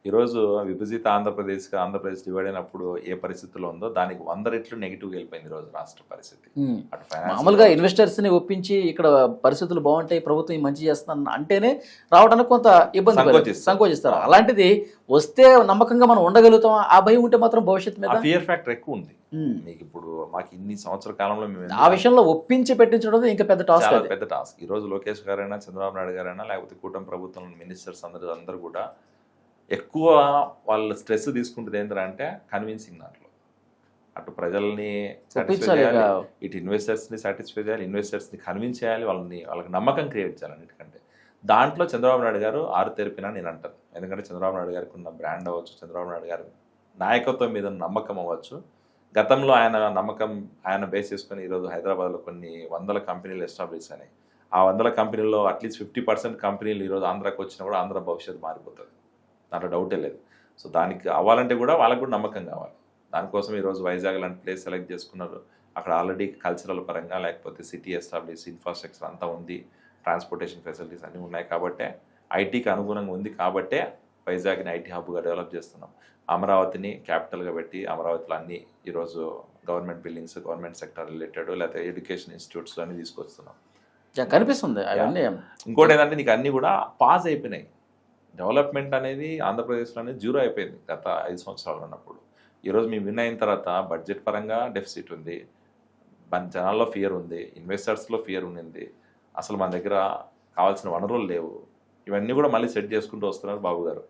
ఈరోజు విభజిత ఆంధ్రప్రదేశ్ డివైడ్ అయినప్పుడు ఏ పరిస్థితిలో ఉందో దానికి 100 రెట్లు నెగిటివ్గా వెళ్ళిపోయింది ఈరోజు రాష్ట్ర పరిస్థితి. మామూలుగా ఇన్వెస్టర్స్ ని ఒప్పించి ఇక్కడ పరిస్థితులు బాగుంటాయి, ప్రభుత్వం మంచి చేస్తాను అంటేనే రావడానికి కొంత ఇబ్బంది సంకోచిస్తారు. అలాంటిది వస్తే నమ్మకంగా మనం ఉండగలుగుతాం, ఆ భయం ఉంటే మాత్రం భవిష్యత్తు మీద ఫియర్ ఫ్యాక్టర్ ఎక్కువ ఉంది. మీకు ఇప్పుడు మాకు ఇన్ని సంవత్సరాల కాలంలో మేము ఆ విషయంలో ఒప్పించి పెట్టించడం ఇంకా పెద్ద టాస్క్. ఈ రోజు లోకేష్ గారైనా చంద్రబాబు నాయుడు గారైనా లేకపోతే కూటమి ప్రభుత్వం మినిస్టర్స్ అందరూ కూడా ఎక్కువ వాళ్ళు స్ట్రెస్ తీసుకుంటుంది ఏంటంటే కన్విన్సింగ్ దాంట్లో. అటు ప్రజల్ని సాటిస్ఫై చేయాలి, ఇటు ఇన్వెస్టర్స్ని సాటిస్ఫై చేయాలి, ఇన్వెస్టర్స్ని కన్విన్స్ చేయాలి, వాళ్ళకి నమ్మకం క్రియేట్ చేయాలి అన్నిటికంటే. దాంట్లో చంద్రబాబు నాయుడు గారు ఆరుతెరిపినా నేను అంటాను. ఎందుకంటే చంద్రబాబు నాయుడు గారికి ఉన్న బ్రాండ్ అవ్వచ్చు, చంద్రబాబు నాయుడు గారి నాయకత్వం మీద నమ్మకం అవ్వచ్చు. గతంలో ఆయన బేస్ చేసుకుని ఈరోజు హైదరాబాద్లో కొన్ని 100 కంపెనీలు ఎస్టాబ్లిష్ అయినాయి. ఆ 100 కంపెనీల్లో అట్లీస్ట్ 50% కంపెనీలు ఈరోజు ఆంధ్రాకి వచ్చినా కూడా ఆంధ్ర భవిష్యత్తు మారిపోతుంది, దాంట్లో డౌటే లేదు. సో దానికి అవ్వాలంటే కూడా వాళ్ళకు కూడా నమ్మకం కావాలి. దానికోసం ఈరోజు వైజాగ్ లాంటి ప్లేస్ సెలెక్ట్ చేసుకున్నారు. అక్కడ ఆల్రెడీ కల్చరల్ పరంగా లేకపోతే సిటీ ఎస్టాబ్లిష్, ఇన్ఫ్రాస్ట్రక్చర్ అంతా ఉంది, ట్రాన్స్పోర్టేషన్ ఫెసిలిటీస్ అన్నీ ఉన్నాయి. కాబట్టే ఐటీకి అనుగుణంగా ఉంది కాబట్టే వైజాగ్ని ఐటీ హబ్గా డెవలప్ చేస్తున్నాం. అమరావతిని క్యాపిటల్గా పెట్టి అమరావతిలో అన్ని ఈరోజు government buildings, government sector related లేకపోతే ఎడ్యుకేషన్ ఇన్స్టిట్యూట్స్ అన్ని తీసుకొస్తున్నాం. కనిపిస్తుంది. ఇంకోటి ఏంటంటే నీకు అన్నీ కూడా పాజ్ అయిపోయినాయి. డెవలప్మెంట్ అనేది ఆంధ్రప్రదేశ్లో అనేది 0 అయిపోయింది గత 5 సంవత్సరాలు ఉన్నప్పుడు. ఈరోజు మేము విన్ అయిన తర్వాత బడ్జెట్ పరంగా డెఫిసిట్ ఉంది, జనాల్లో ఫియర్ ఉంది, ఇన్వెస్టర్స్లో ఫియర్ ఉంది, అసలు మన దగ్గర కావాల్సిన వనరులు లేవు. ఇవన్నీ కూడా మళ్ళీ సెట్ చేసుకుంటూ వస్తున్నారు బాబు గారు.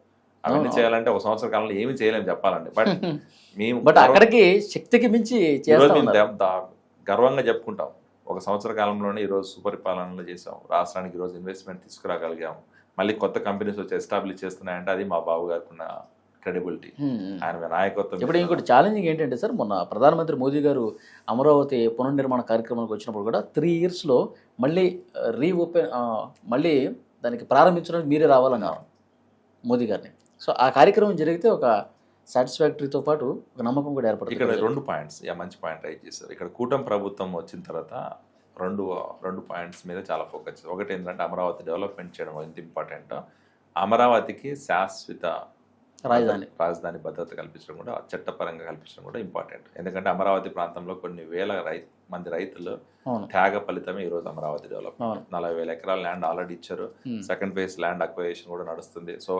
అవన్నీ చేయాలంటే 1 సంవత్సర కాలంలో ఏమి చేయలేము చెప్పాలంటే. బట్ అక్కడికి శక్తికి మించి గర్వంగా చెప్పుకుంటాం. 1 సంవత్సర కాలంలోనే ఈరోజు సుపరిపాలనలో చేసాం, రాష్ట్రానికి ఈరోజు ఇన్వెస్ట్మెంట్ తీసుకురాగలిగాము, మళ్ళీ కొత్త కంపెనీస్ వచ్చి ఎస్టాబ్లిష్ చేస్తున్నాయంటే అది మా బాబు గారికి ఉన్న క్రెడిబిలిటీ, ఆయన నాయకత్వం. ఇప్పుడు ఇంకోటి ఛాలెంజింగ్ ఏంటంటే సార్, మొన్న ప్రధానమంత్రి మోదీ గారు అమరావతి పునర్నిర్మాణ కార్యక్రమానికి వచ్చినప్పుడు కూడా 3 yearsలో మళ్ళీ మళ్ళీ దానికి ప్రారంభించడానికి మీరే రావాలన్నారు మోదీ గారిని. సో ఆ కార్యక్రమం జరిగితే ఒక సాటిస్ఫాక్టరీతో పాటు ఒక నమ్మకం కూడా ఏర్పడుతుంది. ఇక్కడ 2 పాయింట్స్, మంచి పాయింట్ రైట్ చేశారు. ఇక్కడ కూటమి ప్రభుత్వం వచ్చిన తర్వాత రెండు పాయింట్స్ మీద చాలా ఫోకస్ చేశారు. ఒకటి ఏంటంటే అమరావతి డెవలప్మెంట్ చేయడం ఎంత ఇంపార్టెంట్, అమరావతికి శాశ్వత రాజధాని భద్రత కల్పించడం కూడా చట్టపరంగా కల్పించడం కూడా ఇంపార్టెంట్. ఎందుకంటే అమరావతి ప్రాంతంలో కొన్ని వేల మంది రైతులు అవును త్యాగ ఫలితమే ఈ రోజు అమరావతి డెవలప్. అవును 40,000 ఎకరాల ల్యాండ్ ఆల్రెడీ ఇచ్చారు. సెకండ్ ఫేజ్ ల్యాండ్ అక్వైజేషన్ కూడా నడుస్తుంది. సో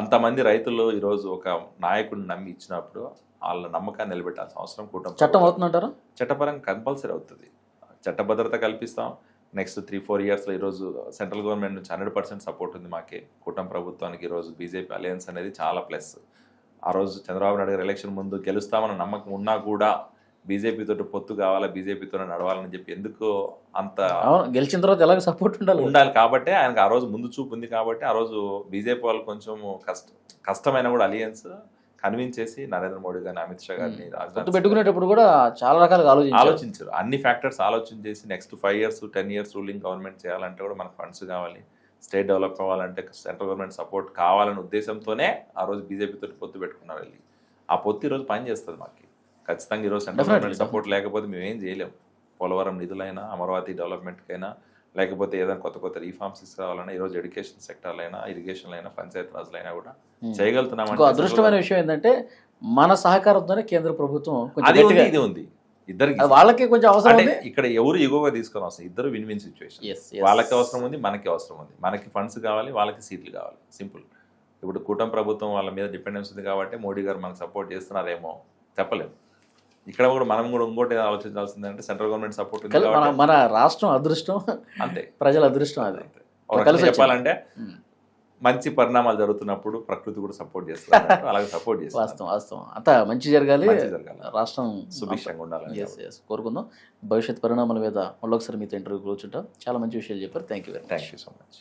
అంతమంది రైతులు ఈ రోజు ఒక నాయకుడిని నమ్మి ఇచ్చినప్పుడు వాళ్ళ నమ్మకాన్ని నిలబెట్టాల్సిన అవసరం కూటమి చట్టం అవుతుందంటారా? చట్టపరంగా కంపల్సరీ అవుతుంది. చట్టభద్రత కల్పిస్తాం. నెక్స్ట్ 3-4 ఇయర్స్లో ఈరోజు సెంట్రల్ గవర్నమెంట్ నుంచి 100% సపోర్ట్ ఉంది మాకే. కూటమి ప్రభుత్వానికి ఈరోజు బీజేపీ అలయన్స్ అనేది చాలా ప్లస్. ఆ రోజు చంద్రబాబు నాయుడు గారు ఎలక్షన్ ముందు గెలుస్తామన్న నమ్మకం ఉన్నా కూడా బీజేపీతో పొత్తు కావాలా, బీజేపీతో నడవాలని చెప్పి ఎందుకు అంత గెలిచిన తర్వాత ఎలాగ సపోర్ట్ ఉండాలి కాబట్టి ఆయనకు ఆ రోజు ముందు చూపు ఉంది కాబట్టి ఆ రోజు బీజేపీ వాళ్ళు కొంచెం కష్టమైన కూడా అలియన్స్ కన్విన్స్ చేసి నరేంద్ర మోడీ గారిని, అమిత్ షా గారిని, పొత్తు పెట్టుకునేటప్పుడు కూడా చాలా రకాలుగా ఆలోచించారు. అన్ని ఫ్యాక్టర్స్ ఆలోచన చేసి next 5 years 10 years ruling government చేయాలంటే కూడా మనకు ఫండ్స్ కావాలి, స్టేట్ డెవలప్ కావాలంటే సెంట్రల్ గవర్నమెంట్ సపోర్ట్ కావాలనే ఉద్దేశంతోనే ఆ రోజు బీజేపీతో పొత్తు పెట్టుకున్నారు. వెళ్ళి ఆ పొత్తు ఈరోజు పని చేస్తుంది మాకు. ఖచ్చితంగా ఈరోజు సెంట్రల్ గవర్నమెంట్ సపోర్ట్ లేకపోతే మేము ఏం చేయలేము. పోలవరం నిధులైనా, అమరావతి డెవలప్మెంట్కైనా, లేకపోతే ఏదైనా కొత్త రిఫార్మ్స్ తీసుకురావాలన్నా, ఈరోజు ఎడ్యుకేషన్ సెక్టర్లో అయినా, ఇరిగేషన్లో అయినా, పంచాయతీ రాజులైనా కూడా చేయగలుగుతున్నాం. అదృష్టమైన విషయం ఏంటంటే మన సహకారంతోనే కేంద్ర ప్రభుత్వం అది ఉంది, ఇది ఉంది. ఇద్దరికి వాళ్ళకి కొంచెం అవసరం. ఇక్కడ ఎవరు ఎగువగా తీసుకొని వస్తారు, ఇద్దరు విన్ విన్ సిచ్యువేషన్. వాళ్ళకి అవసరం ఉంది, మనకి అవసరం ఉంది. మనకి ఫండ్స్ కావాలి, వాళ్ళకి సీట్లు కావాలి, సింపుల్. ఇప్పుడు కూటమి ప్రభుత్వం వాళ్ళ మీద డిపెండెన్స్ ఉంది కాబట్టి మోడీ గారు మనకు సపోర్ట్ చేస్తున్నారేమో చెప్పలేము. ఇక్కడ కూడా మనం కూడా ఇంకోటి ఆలోచించాల్సిందంటే సెంట్రల్ గవర్నమెంట్ సపోర్ట్ ఉంది. మన రాష్ట్రం అదృష్టం అంతే, ప్రజల అదృష్టం. అది చెప్పాలంటే మంచి పరిణామాలు జరుగుతున్నప్పుడు ప్రకృతి కూడా సపోర్ట్ చేస్తుంది. అలాగే సపోర్ట్ చేస్తుంది. వాస్తవం అంతా మంచి జరగాలి, రాష్ట్రం సుభిక్షంగా ఉండాలని కోరుకుందాం. భవిష్యత్ పరిణామాల మీద మళ్ళొకసారి మీతో ఇంటర్వ్యూ కూర్చుంటాం. చాలా మంచి విషయాలు చెప్పారు. Thank you so much.